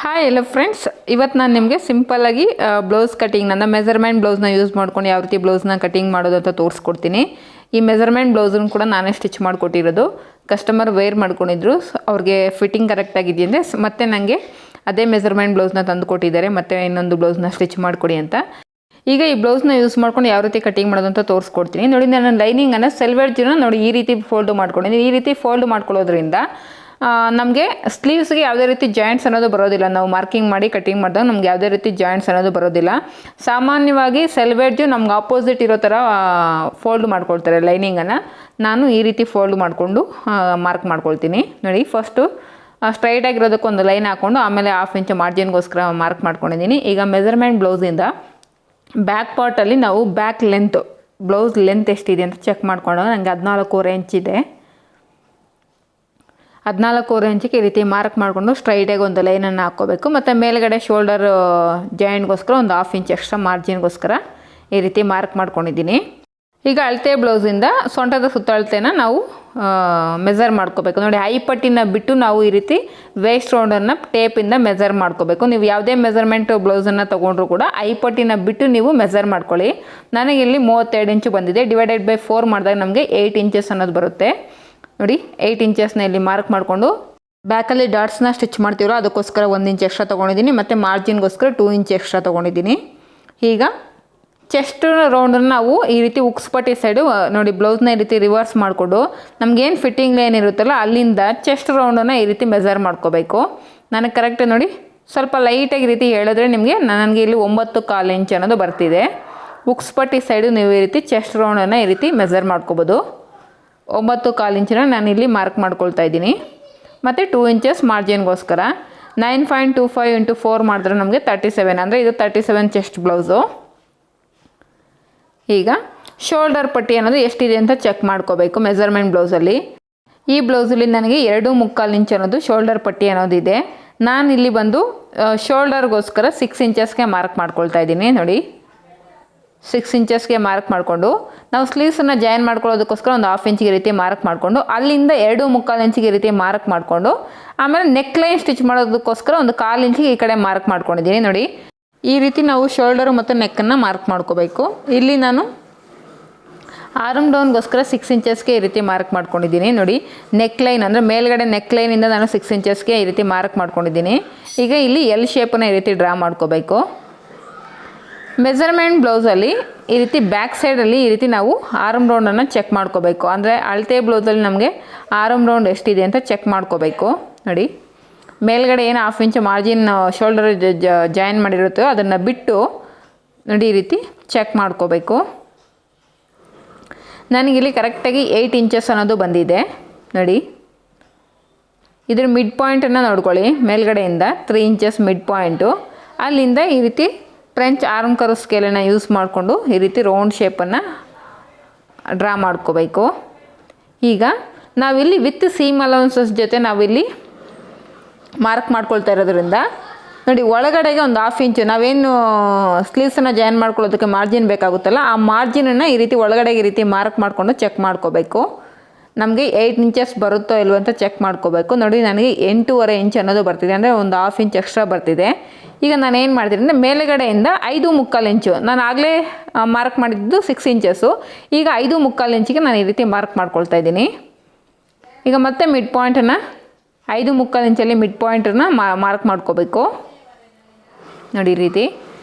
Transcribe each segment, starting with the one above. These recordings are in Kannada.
ಹಾಯ್ ಎಲ್ಲ ಫ್ರೆಂಡ್ಸ್, ಇವತ್ತು ನಾನು ನಿಮಗೆ ಸಿಂಪಲ್ಲಾಗಿ ಬ್ಲೌಸ್ ಕಟಿಂಗ್ ನನ್ನ ಮೆಜರ್ಮೆಂಟ್ ಬ್ಲೌಸ್ನ ಯೂಸ್ ಮಾಡ್ಕೊಂಡು ಯಾವ ರೀತಿ ಬ್ಲೌಸ್ನ ಕಟಿಂಗ್ ಮಾಡೋದು ಅಂತ ತೋರಿಸ್ಕೊಡ್ತೀನಿ. ಈ ಮೆಜರ್ಮೆಂಟ್ ಬ್ಲೌಸನ್ನು ಕೂಡ ನಾನೇ ಸ್ಟಿಚ್ ಮಾಡಿಕೊಟ್ಟಿರೋದು. ಕಸ್ಟಮರ್ ವೇರ್ ಮಾಡ್ಕೊಂಡಿದ್ರು, ಅವ್ರಿಗೆ ಫಿಟ್ಟಿಂಗ್ ಕರೆಕ್ಟಾಗಿದೆಯಾ ಅಂದರೆ ಮತ್ತೆ ನನಗೆ ಅದೇ ಮೆಜರ್ಮೆಂಟ್ ಬ್ಲೌಸ್ನ ತಂದು ಕೊಟ್ಟಿದ್ದಾರೆ, ಮತ್ತು ಇನ್ನೊಂದು ಬ್ಲೌಸ್ನ ಸ್ಟಿಚ್ ಮಾಡಿಕೊಡಿ ಅಂತ. ಈಗ ಈ ಬ್ಲೌಸ್ನ ಯೂಸ್ ಮಾಡ್ಕೊಂಡು ಯಾವ ರೀತಿ ಕಟಿಂಗ್ ಮಾಡೋದು ಅಂತ ತೋರಿಸ್ಕೊಡ್ತೀನಿ. ನೋಡಿ, ನಾನು ಲೈನಿಂಗನ್ನು ಸೆಲ್ವೆಡ್ಜನ್ನ ನೋಡಿ ಈ ರೀತಿ ಫೋಲ್ಡ್ ಮಾಡ್ಕೊಂಡಿದ್ದೀನಿ. ಈ ರೀತಿ ಫೋಲ್ಡ್ ಮಾಡ್ಕೊಳ್ಳೋದ್ರಿಂದ ನಮಗೆ ಸ್ಲೀವ್ಸ್ಗೆ ಯಾವುದೇ ರೀತಿ ಜಾಯಿಂಟ್ಸ್ ಅನ್ನೋದು ಬರೋದಿಲ್ಲ. ನಾವು ಮಾರ್ಕಿಂಗ್ ಮಾಡಿ ಕಟಿಂಗ್ ಮಾಡಿದಾಗ ನಮ್ಗೆ ಯಾವುದೇ ರೀತಿ ಜಾಯಿಂಟ್ಸ್ ಅನ್ನೋದು ಬರೋದಿಲ್ಲ. ಸಾಮಾನ್ಯವಾಗಿ ಸೆಲ್ವೆಡ್ಜು ನಮ್ಗೆ ಆಪೋಸಿಟ್ ಇರೋ ಥರ ಫೋಲ್ಡ್ ಮಾಡ್ಕೊಳ್ತಾರೆ ಲೈನಿಂಗನ್ನು. ನಾನು ಈ ರೀತಿ ಫೋಲ್ಡ್ ಮಾಡಿಕೊಂಡು ಮಾರ್ಕ್ ಮಾಡ್ಕೊಳ್ತೀನಿ. ನೋಡಿ, ಫಸ್ಟು ಸ್ಟ್ರೈಟಾಗಿರೋದಕ್ಕೆ ಒಂದು ಲೈನ್ ಹಾಕ್ಕೊಂಡು ಆಮೇಲೆ 1/2 ಇಂಚ್ ಮಾರ್ಜಿನ್ಗೋಸ್ಕರ ಮಾರ್ಕ್ ಮಾಡ್ಕೊಂಡಿದ್ದೀನಿ. ಈಗ ಮೆಜರ್ಮೆಂಟ್ ಬ್ಲೌಸಿಂದ ಬ್ಯಾಕ್ ಪಾರ್ಟಲ್ಲಿ ನಾವು ಬ್ಯಾಕ್ ಲೆಂತ್, ಬ್ಲೌಸ್ ಲೆಂತ್ ಎಷ್ಟಿದೆ ಅಂತ ಚೆಕ್ ಮಾಡ್ಕೊಂಡು ನನಗೆ 14.25 ಇಂಚ್ ಇದೆ. 14.25 ಇಂಚಿಗೆ ಈ ರೀತಿ ಮಾರ್ಕ್ ಮಾಡಿಕೊಂಡು ಸ್ಟ್ರೈಟಾಗಿ ಒಂದು ಲೈನನ್ನು ಹಾಕ್ಕೋಬೇಕು. ಮತ್ತು ಮೇಲ್ಗಡೆ ಶೋಲ್ಡರ್ ಜಾಯಿಂಟ್ಗೋಸ್ಕರ ಒಂದು 1/2 ಇಂಚ್ ಎಕ್ಸ್ಟ್ರಾ ಮಾರ್ಜಿನ್ಗೋಸ್ಕರ ಈ ರೀತಿ ಮಾರ್ಕ್ ಮಾಡ್ಕೊಂಡಿದ್ದೀನಿ. ಈಗ ಅಳತೆ ಬ್ಲೌಸಿಂದ ಸೊಂಟದ ಸುತ್ತಳತೆನ ನಾವು ಮೆಜರ್ ಮಾಡ್ಕೋಬೇಕು. ನೋಡಿ, ಐಪಟ್ಟಿನ ಬಿಟ್ಟು ನಾವು ಈ ರೀತಿ ವೇಸ್ಟ್ ರೌಂಡನ್ನು ಟೇಪಿಂದ ಮೆಜರ್ ಮಾಡ್ಕೋಬೇಕು. ನೀವು ಯಾವುದೇ ಮೆಜರ್ಮೆಂಟ್ ಬ್ಲೌಸನ್ನು ತೊಗೊಂಡ್ರು ಕೂಡ ಐಪಟ್ಟಿನ ಬಿಟ್ಟು ನೀವು ಮೆಜರ್ ಮಾಡ್ಕೊಳ್ಳಿ. ನನಗೆ ಇಲ್ಲಿ 32 ಇಂಚು ಬಂದಿದೆ. ಡಿವೈಡೆಡ್ ಬೈ 4 ಮಾಡಿದಾಗ ನಮಗೆ 8 ಇಂಚಸ್ ಅನ್ನೋದು ಬರುತ್ತೆ. ನೋಡಿ, 8 ಇಂಚಸ್ನ ಇಲ್ಲಿ ಮಾರ್ಕ್ ಮಾಡಿಕೊಂಡು ಬ್ಯಾಕಲ್ಲಿ ಡಾಟ್ಸ್ನ ಸ್ಟಿಚ್ ಮಾಡ್ತೀವೋ ಅದಕ್ಕೋಸ್ಕರ 1 ಇಂಚ್ ಎಕ್ಸ್ಟ್ರಾ ತೊಗೊಂಡಿದ್ದೀನಿ, ಮತ್ತು ಮಾರ್ಜಿನ್ಗೋಸ್ಕರ 2 ಇಂಚ್ ಎಕ್ಸ್ಟ್ರಾ ತೊಗೊಂಡಿದ್ದೀನಿ. ಈಗ ಚೆಸ್ಟ್ ರೌಂಡನ್ನು ನಾವು ಈ ರೀತಿ ಉಕ್ಸ್ಪಟ್ಟಿ ಸೈಡು ನೋಡಿ ಬ್ಲೌಸ್ನ ಈ ರೀತಿ ರಿವರ್ಸ್ ಮಾಡಿಕೊಂಡು ನಮಗೇನು ಫಿಟ್ಟಿಂಗ್ ಲೈನ್ ಇರುತ್ತಲ್ಲ ಅಲ್ಲಿಂದ ಚೆಸ್ಟ್ ರೌಂಡನ್ನು ಈ ರೀತಿ ಮೆಜರ್ ಮಾಡ್ಕೋಬೇಕು. ನನಗೆ ಕರೆಕ್ಟ್ ನೋಡಿ, ಸ್ವಲ್ಪ ಲೈಟಾಗಿ ಈ ರೀತಿ ಹೇಳಿದ್ರೆ ನನಗೆ ಇಲ್ಲಿ 9.25 ಇಂಚ್ ಅನ್ನೋದು ಬರ್ತಿದೆ. ಉಕ್ಸ್ಪಟ್ಟಿ ಸೈಡು ನೀವು ಈ ರೀತಿ ಚೆಸ್ಟ್ ರೌಂಡನ್ನು ಈ ರೀತಿ ಮೆಜರ್ ಮಾಡ್ಕೋಬೋದು. 9.25 ಇಂಚನ್ನ ನಾನು ಇಲ್ಲಿ ಮಾರ್ಕ್ ಮಾಡ್ಕೊಳ್ತಾ ಇದ್ದೀನಿ. ಮತ್ತು 2 ಇಂಚಸ್ ಮಾರ್ಜಿನ್ಗೋಸ್ಕರ 9.25 ಇಂಟು 4 ಮಾಡಿದ್ರೆ ನಮಗೆ 37, ಅಂದರೆ ಇದು 37 ಚೆಸ್ಟ್ ಬ್ಲೌಸು. ಈಗ ಶೋಲ್ಡರ್ ಪಟ್ಟಿ ಅನ್ನೋದು ಎಷ್ಟಿದೆ ಅಂತ ಚೆಕ್ ಮಾಡ್ಕೋಬೇಕು ಮೆಜರ್ಮೆಂಟ್ ಬ್ಲೌಸಲ್ಲಿ. ಈ ಬ್ಲೌಸಲ್ಲಿ ನನಗೆ 2.25 ಇಂಚ್ ಅನ್ನೋದು ಶೋಲ್ಡರ್ ಪಟ್ಟಿ ಅನ್ನೋದಿದೆ. ನಾನು ಇಲ್ಲಿ ಬಂದು ಶೋಲ್ಡರ್ಗೋಸ್ಕರ 6 ಇಂಚಸ್ಗೆ ಮಾರ್ಕ್ ಮಾಡ್ಕೊಳ್ತಾ ಇದ್ದೀನಿ. ನೋಡಿ, 6 ಇಂಚಸ್ಗೆ ಮಾರ್ಕ್ ಮಾಡಿಕೊಂಡು ನಾವು ಸ್ಲೀವ್ಸನ್ನು ಜಾಯಿನ್ ಮಾಡ್ಕೊಳ್ಳೋದಕ್ಕೋಸ್ಕರ ಒಂದು 1/2 ಇಂಚಿಗೆ ರೀತಿ ಮಾರ್ಕ್ ಮಾಡಿಕೊಂಡು ಅಲ್ಲಿಂದ 2.25 ಇಂಚಿಗೆ ರೀತಿ ಮಾರ್ಕ್ ಮಾಡಿಕೊಂಡು ಆಮೇಲೆ ನೆಕ್ ಲೈನ್ ಸ್ಟಿಚ್ ಮಾಡೋದಕ್ಕೋಸ್ಕರ ಒಂದು 1/4 ಇಂಚಿಗೆ ಈ ಕಡೆ ಮಾರ್ಕ್ ಮಾಡ್ಕೊಂಡಿದ್ದೀನಿ. ನೋಡಿ, ಈ ರೀತಿ ನಾವು ಶೋಲ್ಡರು ಮತ್ತು ನೆಕ್ಕನ್ನು ಮಾರ್ಕ್ ಮಾಡ್ಕೋಬೇಕು. ಇಲ್ಲಿ ನಾನು ಆರ್ಮ್ ಡೌನ್ಗೋಸ್ಕರ 6 ಇಂಚಸ್ಗೆ ಈ ರೀತಿ ಮಾರ್ಕ್ ಮಾಡ್ಕೊಂಡಿದ್ದೀನಿ. ನೋಡಿ, ನೆಕ್ ಲೈನ್ ಅಂದರೆ ಮೇಲ್ಗಡೆ ನೆಕ್ ಲೈನಿಂದ ನಾನು 6 ಇಂಚಸ್ಗೆ ಈ ರೀತಿ ಮಾರ್ಕ್ ಮಾಡ್ಕೊಂಡಿದ್ದೀನಿ. ಈಗ ಇಲ್ಲಿ ಎಲ್ ಶೇಪನ್ನು ಈ ರೀತಿ ಡ್ರಾ ಮಾಡ್ಕೋಬೇಕು. ಮೆಜರ್ಮೆಂಟ್ ಬ್ಲೌಸಲ್ಲಿ ಈ ರೀತಿ ಬ್ಯಾಕ್ ಸೈಡಲ್ಲಿ ಈ ರೀತಿ ನಾವು ಆರ್ಮ್ ರೌಂಡನ್ನು ಚೆಕ್ ಮಾಡ್ಕೋಬೇಕು. ಅಂದರೆ ಅಳತೆ ಬ್ಲೌಸಲ್ಲಿ ನಮಗೆ ಆರ್ಮ್ ರೌಂಡ್ ಎಷ್ಟಿದೆ ಅಂತ ಚೆಕ್ ಮಾಡ್ಕೋಬೇಕು. ನೋಡಿ, ಮೇಲ್ಗಡೆ ಏನು 1/2 ಇಂಚ್ ಮಾರ್ಜಿನ್ ಶೋಲ್ಡರ್ ಜಾಯಿನ್ ಮಾಡಿರುತ್ತೋ ಅದನ್ನು ಬಿಟ್ಟು ನೋಡಿ ಈ ರೀತಿ ಚೆಕ್ ಮಾಡ್ಕೋಬೇಕು. ನನಗಿಲ್ಲಿ ಕರೆಕ್ಟಾಗಿ 8 ಇಂಚಸ್ ಅನ್ನೋದು ಬಂದಿದೆ. ನೋಡಿ, ಇದ್ರ ಮಿಡ್ ಪಾಯಿಂಟನ್ನು ನೋಡ್ಕೊಳ್ಳಿ. ಮೇಲ್ಗಡೆಯಿಂದ 3 ಇಂಚಸ್ ಮಿಡ್ ಪಾಯಿಂಟು, ಅಲ್ಲಿಂದ ಈ ರೀತಿ ಫ್ರೆಂಚ್ ಆರ್ಮ್ ಕರ್ವ್ ಸ್ಕೇಲನ್ನು ಯೂಸ್ ಮಾಡಿಕೊಂಡು ಈ ರೀತಿ ರೌಂಡ್ ಶೇಪನ್ನು ಡ್ರಾ ಮಾಡ್ಕೋಬೇಕು. ಈಗ ನಾವಿಲ್ಲಿ ವಿತ್ ಸೀಮ್ ಅಲೌನ್ಸಸ್ ಜೊತೆ ನಾವಿಲ್ಲಿ ಮಾರ್ಕ್ ಮಾಡ್ಕೊಳ್ತಾ ಇರೋದ್ರಿಂದ ನೋಡಿ, ಒಳಗಡೆಗೆ ಒಂದು 1/2 ಇಂಚು ನಾವೇನು ಸ್ಲೀವ್ಸನ್ನು ಜಾಯಿನ್ ಮಾಡ್ಕೊಳ್ಳೋದಕ್ಕೆ ಮಾರ್ಜಿನ್ ಬೇಕಾಗುತ್ತಲ್ಲ ಆ ಮಾರ್ಜಿನನ್ನು ಈ ರೀತಿ ಒಳಗಡೆಗೆ ಈ ರೀತಿ ಮಾರ್ಕ್ ಮಾಡಿಕೊಂಡು ಚೆಕ್ ಮಾಡ್ಕೋಬೇಕು. ನಮಗೆ 8 ಇಂಚಸ್ ಬರುತ್ತೋ ಇಲ್ವೋ ಅಂತ ಚೆಕ್ ಮಾಡ್ಕೋಬೇಕು. ನೋಡಿ, ನನಗೆ 8.25 ಇಂಚ್ ಅನ್ನೋದು ಬರ್ತಿದೆ, ಅಂದರೆ ಒಂದು 1/2 ಇಂಚ್ ಎಕ್ಸ್ಟ್ರಾ ಬರ್ತಿದೆ. ಈಗ ನಾನು ಏನು ಮಾಡ್ತೀನಿ ಅಂದರೆ ಮೇಲುಗಡೆಯಿಂದ 5.25 ಇಂಚು, ನಾನು ಆಗಲೇ ಮಾರ್ಕ್ ಮಾಡಿದ್ದು 6 ಇಂಚಸ್ಸು, ಈಗ 5.25 ಇಂಚಿಗೆ ನಾನು ಈ ರೀತಿ ಮಾರ್ಕ್ ಮಾಡ್ಕೊಳ್ತಾ ಇದ್ದೀನಿ. ಈಗ ಮತ್ತೆ ಮಿಡ್ ಪಾಯಿಂಟನ್ನು 5.25 ಇಂಚಲ್ಲಿ ಮಿಡ್ ಪಾಯಿಂಟನ್ನು ಮಾರ್ಕ್ ಮಾಡ್ಕೋಬೇಕು. ನೋಡಿ ಈ ರೀತಿ.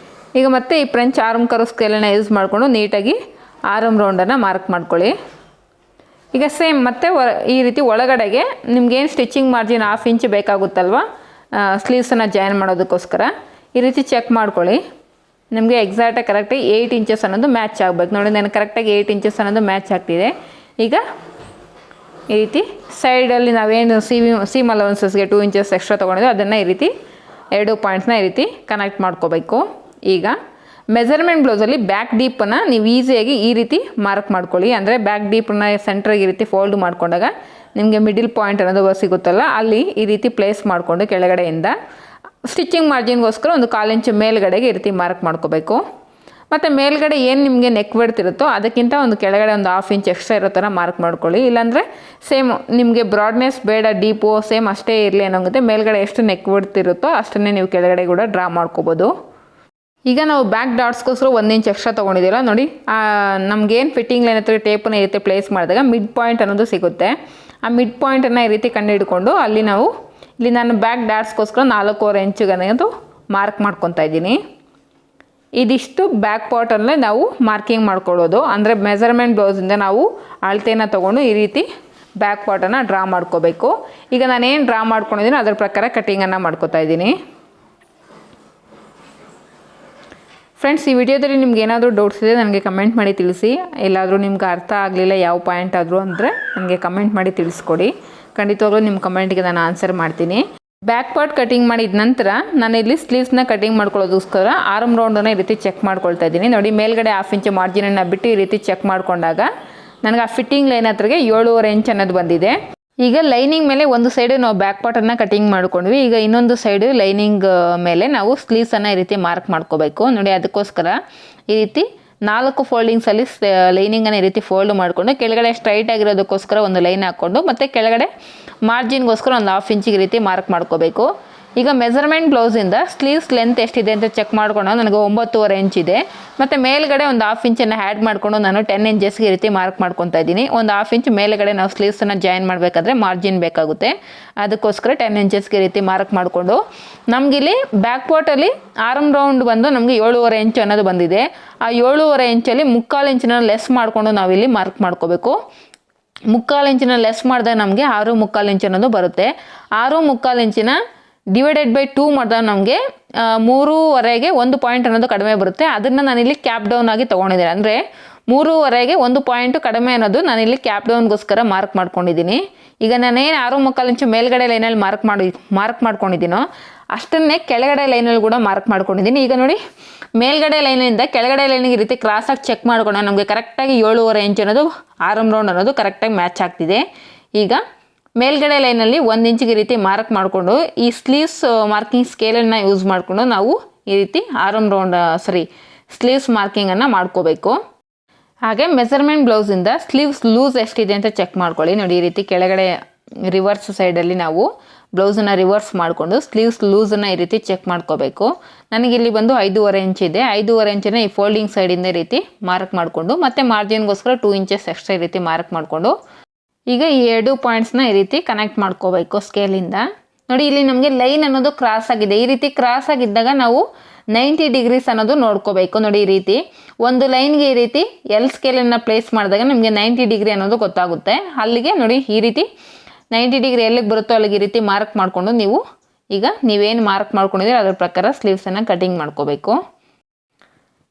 ಈಗ ಮತ್ತೆ ಈ ಫ್ರೆಂಚ್ ಆರ್ಮ್ ಕರ್ವ್ ಸ್ಕೇಲನ್ನು ಯೂಸ್ ಮಾಡಿಕೊಂಡು ನೀಟಾಗಿ ಆರ್ಮ್ ರೌಂಡನ್ನು ಮಾರ್ಕ್ ಮಾಡ್ಕೊಳ್ಳಿ. ಈಗ ಸೇಮ್ ಮತ್ತೆ ಈ ರೀತಿ ಒಳಗಡೆಗೆ ನಿಮ್ಗೇನು ಸ್ಟಿಚಿಂಗ್ ಮಾರ್ಜಿನ್ 1/2 ಇಂಚ್ ಬೇಕಾಗುತ್ತಲ್ವ ಸ್ಲೀವ್ಸನ್ನು ಜಾಯಿನ್ ಮಾಡೋದಕ್ಕೋಸ್ಕರ ಈ ರೀತಿ ಚೆಕ್ ಮಾಡ್ಕೊಳ್ಳಿ. ನಿಮಗೆ ಎಕ್ಸಾಕ್ಟಾಗಿ ಕರೆಕ್ಟಾಗಿ 8 ಇಂಚಸ್ ಅನ್ನೋದು ಮ್ಯಾಚ್ ಆಗಬೇಕು. ನೋಡಿ, ನಾನು ಕರೆಕ್ಟಾಗಿ 8 ಇಂಚಸ್ ಅನ್ನೋದು ಮ್ಯಾಚ್ ಆಗ್ತಿದೆ. ಈಗ ಈ ರೀತಿ ಸೈಡಲ್ಲಿ ನಾವೇನು ಸೀಮ್ ಅಲೌನ್ಸಸ್ಗೆ 2 ಇಂಚಸ್ ಎಕ್ಸ್ಟ್ರಾ ತೊಗೊಂಡಿದ್ದು ಅದನ್ನು ಈ ರೀತಿ 2 ಪಾಯಿಂಟ್ಸ್ನ ಈ ರೀತಿ ಕನೆಕ್ಟ್ ಮಾಡ್ಕೋಬೇಕು. ಈಗ ಮೆಜರ್ಮೆಂಟ್ ಬ್ಲೌಸಲ್ಲಿ ಬ್ಯಾಕ್ ಡೀಪನ್ನು ನೀವು ಈಸಿಯಾಗಿ ಈ ರೀತಿ ಮಾರ್ಕ್ ಮಾಡ್ಕೊಳ್ಳಿ. ಅಂದರೆ ಬ್ಯಾಕ್ ಡೀಪನ್ನು ಸೆಂಟ್ರಿಗೆ ಈ ರೀತಿ ಫೋಲ್ಡ್ ಮಾಡಿಕೊಂಡಾಗ ನಿಮಗೆ ಮಿಡಿಲ್ ಪಾಯಿಂಟ್ ಅನ್ನೋದು ಸಿಗುತ್ತಲ್ಲ ಅಲ್ಲಿ ಈ ರೀತಿ ಪ್ಲೇಸ್ ಮಾಡಿಕೊಂಡು ಕೆಳಗಡೆಯಿಂದ ಸ್ಟಿಚಿಂಗ್ ಮಾರ್ಜಿನ್ಗೋಸ್ಕರ ಒಂದು 1/4 ಇಂಚ್ ಮೇಲ್ಗಡೆಗೆ ಈ ರೀತಿ ಮಾರ್ಕ್ ಮಾಡ್ಕೋಬೇಕು. ಮತ್ತು ಮೇಲ್ಗಡೆ ಏನು ನಿಮಗೆ ನೆಕ್ ವಿಡ್ತ್ ಇರುತ್ತೋ ಅದಕ್ಕಿಂತ ಒಂದು ಕೆಳಗಡೆ ಒಂದು 1/2 ಇಂಚ್ ಎಕ್ಸ್ಟ್ರಾ ಇರೋ ಥರ ಮಾರ್ಕ್ ಮಾಡ್ಕೊಳ್ಳಿ. ಇಲ್ಲಾಂದರೆ ಸೇಮ್ ನಿಮಗೆ ಬ್ರಾಡ್ನೆಸ್ ಬೇಡ, ಡೀಪು ಸೇಮ್ ಅಷ್ಟೇ ಇರಲಿ ಅನ್ನೋಂಗುತ್ತೆ. ಮೇಲ್ಗಡೆ ಎಷ್ಟು ನೆಕ್ ವಿಡ್ತ್ ಇರುತ್ತೋ ಅಷ್ಟನ್ನೇ ನೀವು ಕೆಳಗಡೆ ಕೂಡ ಡ್ರಾ ಮಾಡ್ಕೋಬೋದು. ಈಗ ನಾವು ಬ್ಯಾಕ್ ಡಾಟ್ಸ್ಗೋಸ್ಕರ 1 ಇಂಚ್ ಎಕ್ಸ್ಟ್ರಾ ತೊಗೊಂಡಿದ್ದೀರ ನೋಡಿ. ನಮಗೇನು ಫಿಟ್ಟಿಂಗ್ ಲೈನ್ ಹತ್ರ ಟೇಪನ್ನು ಈ ರೀತಿ ಪ್ಲೇಸ್ ಮಾಡಿದಾಗ ಮಿಡ್ ಪಾಯಿಂಟ್ ಅನ್ನೋದು ಸಿಗುತ್ತೆ. ಆ ಮಿಡ್ ಪಾಯಿಂಟನ್ನು ಈ ರೀತಿ ಕಂಡು ಹಿಡ್ಕೊಂಡು ಇಲ್ಲಿ ನಾನು ಬ್ಯಾಕ್ ಡಾಟ್ಸ್ಗೋಸ್ಕರ 4.25 ಇಂಚಿಗೆ ಮಾರ್ಕ್ ಮಾಡ್ಕೊತಾ ಇದ್ದೀನಿ. ಇದಿಷ್ಟು ಬ್ಯಾಕ್ ಪಾರ್ಟಲ್ಲೇ ನಾವು ಮಾರ್ಕಿಂಗ್ ಮಾಡ್ಕೊಳ್ಳೋದು. ಅಂದರೆ ಮೆಜರ್ಮೆಂಟ್ ಬ್ಲೌಸಿಂದ ನಾವು ಅಳತೆನ ತೊಗೊಂಡು ಈ ರೀತಿ ಬ್ಯಾಕ್ ಪಾರ್ಟನ್ನು ಡ್ರಾ ಮಾಡ್ಕೋಬೇಕು. ಈಗ ನಾನೇನು ಡ್ರಾ ಮಾಡ್ಕೊಂಡಿದ್ದೀನಿ ಅದರ ಪ್ರಕಾರ ಕಟ್ಟಿಂಗನ್ನು ಮಾಡ್ಕೋತಾ ಇದ್ದೀನಿ. ಫ್ರೆಂಡ್ಸ್, ಈ ವಿಡಿಯೋದಲ್ಲಿ ನಿಮ್ಗೆ ಏನಾದರೂ ಡೌಟ್ಸ್ ಇದೆ ನನಗೆ ಕಮೆಂಟ್ ಮಾಡಿ ತಿಳಿಸಿ. ಎಲ್ಲಾದರೂ ನಿಮ್ಗೆ ಅರ್ಥ ಆಗಲಿಲ್ಲ ಯಾವ ಪಾಯಿಂಟ್ ಆದರೂ ಅಂದರೆ ನನಗೆ ಕಮೆಂಟ್ ಮಾಡಿ ತಿಳಿಸ್ಕೊಡಿ. ಖಂಡಿತವಾಗ್ಲೂ ನಿಮ್ಮ ಕಮೆಂಟ್ಗೆ ನಾನು ಆನ್ಸರ್ ಮಾಡ್ತೀನಿ. ಬ್ಯಾಕ್ ಪಾರ್ಟ್ ಕಟಿಂಗ್ ಮಾಡಿದ ನಂತರ ನಾನಿಲ್ಲಿ ಸ್ಲೀವ್ಸ್ನ ಕಟಿಂಗ್ ಮಾಡ್ಕೊಳ್ಳೋದಕ್ಕೋಸ್ಕರ ಆರ್ಮ್ ರೌಂಡನ್ನು ಈ ರೀತಿ ಚೆಕ್ ಮಾಡ್ಕೊಳ್ತಾ ಇದ್ದೀನಿ. ನೋಡಿ, ಮೇಲ್ಗಡೆ 1/2 ಇಂಚ್ ಮಾರ್ಜಿನನ್ನು ಬಿಟ್ಟು ಈ ರೀತಿ ಚೆಕ್ ಮಾಡಿಕೊಂಡಾಗ ನನಗೆ ಆ ಫಿಟ್ಟಿಂಗ್ ಲೈನ್ ಹತ್ರಗೆ 7.25 ಇಂಚ್ ಅನ್ನೋದು ಬಂದಿದೆ. ಈಗ ಲೈನಿಂಗ್ ಮೇಲೆ ಒಂದು ಸೈಡು ನಾವು ಬ್ಯಾಕ್ ಪಾರ್ಟನ್ನು ಕಟಿಂಗ್ ಮಾಡ್ಕೊಂಡ್ವಿ. ಈಗ ಇನ್ನೊಂದು ಸೈಡು ಲೈನಿಂಗ್ ಮೇಲೆ ನಾವು ಸ್ಲೀವ್ಸನ್ನು ಈ ರೀತಿ ಮಾರ್ಕ್ ಮಾಡ್ಕೋಬೇಕು. ನೋಡಿ, ಅದಕ್ಕೋಸ್ಕರ ಈ ರೀತಿ 4 ಫೋಲ್ಡಿಂಗ್ಸಲ್ಲಿ ಲೈನಿಂಗನ್ನು ಈ ರೀತಿ ಫೋಲ್ಡ್ ಮಾಡಿಕೊಂಡು ಕೆಳಗಡೆ ಸ್ಟ್ರೈಟ್ ಆಗಿರೋದಕ್ಕೋಸ್ಕರ ಒಂದು ಲೈನ್ ಹಾಕ್ಕೊಂಡು ಮತ್ತು ಕೆಳಗಡೆ ಮಾರ್ಜಿನ್ಗೋಸ್ಕರ ಒಂದು 1/2 ಇಂಚಿಗೆ ಈ ರೀತಿ ಮಾರ್ಕ್ ಮಾಡ್ಕೋಬೇಕು. ಈಗ ಮೆಜರ್ಮೆಂಟ್ ಬ್ಲೌಸಿಂದ ಸ್ಲೀವ್ಸ್ ಲೆಂತ್ ಎಷ್ಟಿದೆ ಅಂತ ಚೆಕ್ ಮಾಡ್ಕೊಂಡು ನನಗೆ 9.25 ಇಂಚ್ ಇದೆ. ಮತ್ತು ಮೇಲ್ಗಡೆ ಒಂದು 1/2 ಇಂಚನ್ನು ಆ್ಯಡ್ ಮಾಡಿಕೊಂಡು ನಾನು 10 ಇಂಚಸ್ಗೆ ಈ ರೀತಿ ಮಾರ್ಕ್ ಮಾಡ್ಕೊತಾ ಇದ್ದೀನಿ. ಒಂದು 1/2 ಇಂಚ್ ಮೇಲ್ಗಡೆ ನಾವು ಸ್ಲೀವ್ಸನ್ನು ಜಾಯಿನ್ ಮಾಡಬೇಕಾದ್ರೆ ಮಾರ್ಜಿನ್ ಬೇಕಾಗುತ್ತೆ. ಅದಕ್ಕೋಸ್ಕರ 10 ಇಂಚಸ್ಗೆ ಈ ರೀತಿ ಮಾರ್ಕ್ ಮಾಡಿಕೊಂಡು ನಮಗಿಲ್ಲಿ ಬ್ಯಾಕ್ ಪಾರ್ಟಲ್ಲಿ ಆರ್ಮ್ ರೌಂಡ್ ಬಂದು ನಮಗೆ 7.25 ಇಂಚ್ ಅನ್ನೋದು ಬಂದಿದೆ. ಆ 7.25 ಇಂಚಲ್ಲಿ 3/4 ಇಂಚನ್ನ ಲೆಸ್ ಮಾಡಿಕೊಂಡು ನಾವಿಲ್ಲಿ ಮಾರ್ಕ್ ಮಾಡ್ಕೋಬೇಕು. 3/4 ಇಂಚಿನ ಲೆಸ್ ಮಾಡಿದಾಗ ನಮಗೆ 6.25 ಇಂಚ್ ಅನ್ನೋದು ಬರುತ್ತೆ. 6.25 ಇಂಚಿನ ಡಿವೈಡೆಡ್ ಬೈ 2 ಮಾಡಿದಾಗ ನಮಗೆ 3.25ಗೆ 1 ಪಾಯಿಂಟ್ ಅನ್ನೋದು ಕಡಿಮೆ ಬರುತ್ತೆ. ಅದನ್ನು ನಾನಿಲ್ಲಿ ಕ್ಯಾಪ್ ಡೌನ್ ಆಗಿ ತೊಗೊಂಡಿದ್ದೀನಿ. ಅಂದರೆ 3.25ಗೆ 1 ಪಾಯಿಂಟ್ ಕಡಿಮೆ ಅನ್ನೋದು ನಾನಿಲ್ಲಿ ಕ್ಯಾಪ್ ಡೌನ್ಗೋಸ್ಕರ ಮಾರ್ಕ್ ಮಾಡ್ಕೊಂಡಿದ್ದೀನಿ. ಈಗ ನಾನೇನು 6.25 ಇಂಚು ಮೇಲ್ಗಡೆ ಲೈನಲ್ಲಿ ಮಾರ್ಕ್ ಮಾಡ್ಕೊಂಡಿದ್ದೀನೋ ಅಷ್ಟನ್ನೇ ಕೆಳಗಡೆ ಲೈನಲ್ಲಿ ಕೂಡ ಮಾರ್ಕ್ ಮಾಡ್ಕೊಂಡಿದ್ದೀನಿ. ಈಗ ನೋಡಿ, ಮೇಲ್ಗಡೆ ಲೈನಿಂದ ಕೆಳಗಡೆ ಲೈನಿಗೆ ಈ ರೀತಿ ಕ್ರಾಸಾಗಿ ಚೆಕ್ ಮಾಡ್ಕೊಂಡು ನಮಗೆ ಕರೆಕ್ಟಾಗಿ 7.25 ಇಂಚ್ ಅನ್ನೋದು ಆರ್ಮ್ ರೌಂಡ್ ಅನ್ನೋದು ಕರೆಕ್ಟಾಗಿ ಮ್ಯಾಚ್ ಆಗ್ತಿದೆ. ಈಗ ಮೇಲ್ಗಡೆ ಲೈನಲ್ಲಿ 1 ಇಂಚಿಗೆ ಈ ರೀತಿ ಮಾರ್ಕ್ ಮಾಡಿಕೊಂಡು ಈ ಸ್ಲೀವ್ಸ್ ಮಾರ್ಕಿಂಗ್ ಸ್ಕೇಲನ್ನು ಯೂಸ್ ಮಾಡಿಕೊಂಡು ನಾವು ಈ ರೀತಿ ಸ್ಲೀವ್ಸ್ ಮಾರ್ಕಿಂಗನ್ನು ಮಾಡ್ಕೋಬೇಕು. ಹಾಗೆ ಮೆಜರ್ಮೆಂಟ್ ಬ್ಲೌಸಿಂದ ಸ್ಲೀವ್ಸ್ ಲೂಸ್ ಎಷ್ಟಿದೆ ಅಂತ ಚೆಕ್ ಮಾಡ್ಕೊಳ್ಳಿ. ನೋಡಿ, ಈ ರೀತಿ ಕೆಳಗಡೆ ರಿವರ್ಸ್ ಸೈಡಲ್ಲಿ ನಾವು ಬ್ಲೌಸನ್ನು ರಿವರ್ಸ್ ಮಾಡಿಕೊಂಡು ಸ್ಲೀವ್ಸ್ ಲೂಸನ್ನು ಈ ರೀತಿ ಚೆಕ್ ಮಾಡ್ಕೋಬೇಕು. ನನಗಿಲ್ಲಿ ಬಂದು 5.25 ಇಂಚ್ ಇದೆ. 5.25 ಇಂಚನ್ನ ಈ ಫೋಲ್ಡಿಂಗ್ ಸೈಡಿಂದ ಈ ರೀತಿ ಮಾರ್ಕ್ ಮಾಡಿಕೊಂಡು ಮತ್ತು ಮಾರ್ಜಿನ್ಗೋಸ್ಕರ 2 ಇಂಚಸ್ ಎಕ್ಸ್ಟ್ರಾ ಈ ರೀತಿ ಮಾರ್ಕ್ ಮಾಡಿಕೊಂಡು ಈಗ ಈ 2 ಪಾಯಿಂಟ್ಸ್ನ ಈ ರೀತಿ ಕನೆಕ್ಟ್ ಮಾಡ್ಕೋಬೇಕು ಸ್ಕೇಲಿಂದ. ನೋಡಿ, ಇಲ್ಲಿ ನಮಗೆ ಲೈನ್ ಅನ್ನೋದು ಕ್ರಾಸ್ ಆಗಿದೆ. ಈ ರೀತಿ ಕ್ರಾಸ್ ಆಗಿದ್ದಾಗ ನಾವು 90 ಡಿಗ್ರೀಸ್ ಅನ್ನೋದು ನೋಡ್ಕೋಬೇಕು. ನೋಡಿ, ಈ ರೀತಿ ಒಂದು ಲೈನ್ಗೆ ಈ ರೀತಿ ಎಲ್ ಸ್ಕೇಲನ್ನು ಪ್ಲೇಸ್ ಮಾಡಿದಾಗ ನಮಗೆ 90 ಡಿಗ್ರಿ ಅನ್ನೋದು ಗೊತ್ತಾಗುತ್ತೆ. ಅಲ್ಲಿಗೆ ನೋಡಿ, ಈ ರೀತಿ 90 ಡಿಗ್ರಿ ಎಲ್ಲಿಗೆ ಬರುತ್ತೋ ಅಲ್ಲಿಗೆ ಈ ರೀತಿ ಮಾರ್ಕ್ ಮಾಡಿಕೊಂಡು ನೀವೇನು ಮಾರ್ಕ್ ಮಾಡ್ಕೊಂಡಿದ್ದೀರ ಅದ್ರ ಪ್ರಕಾರ ಸ್ಲೀವ್ಸನ್ನು ಕಟಿಂಗ್ ಮಾಡ್ಕೋಬೇಕು.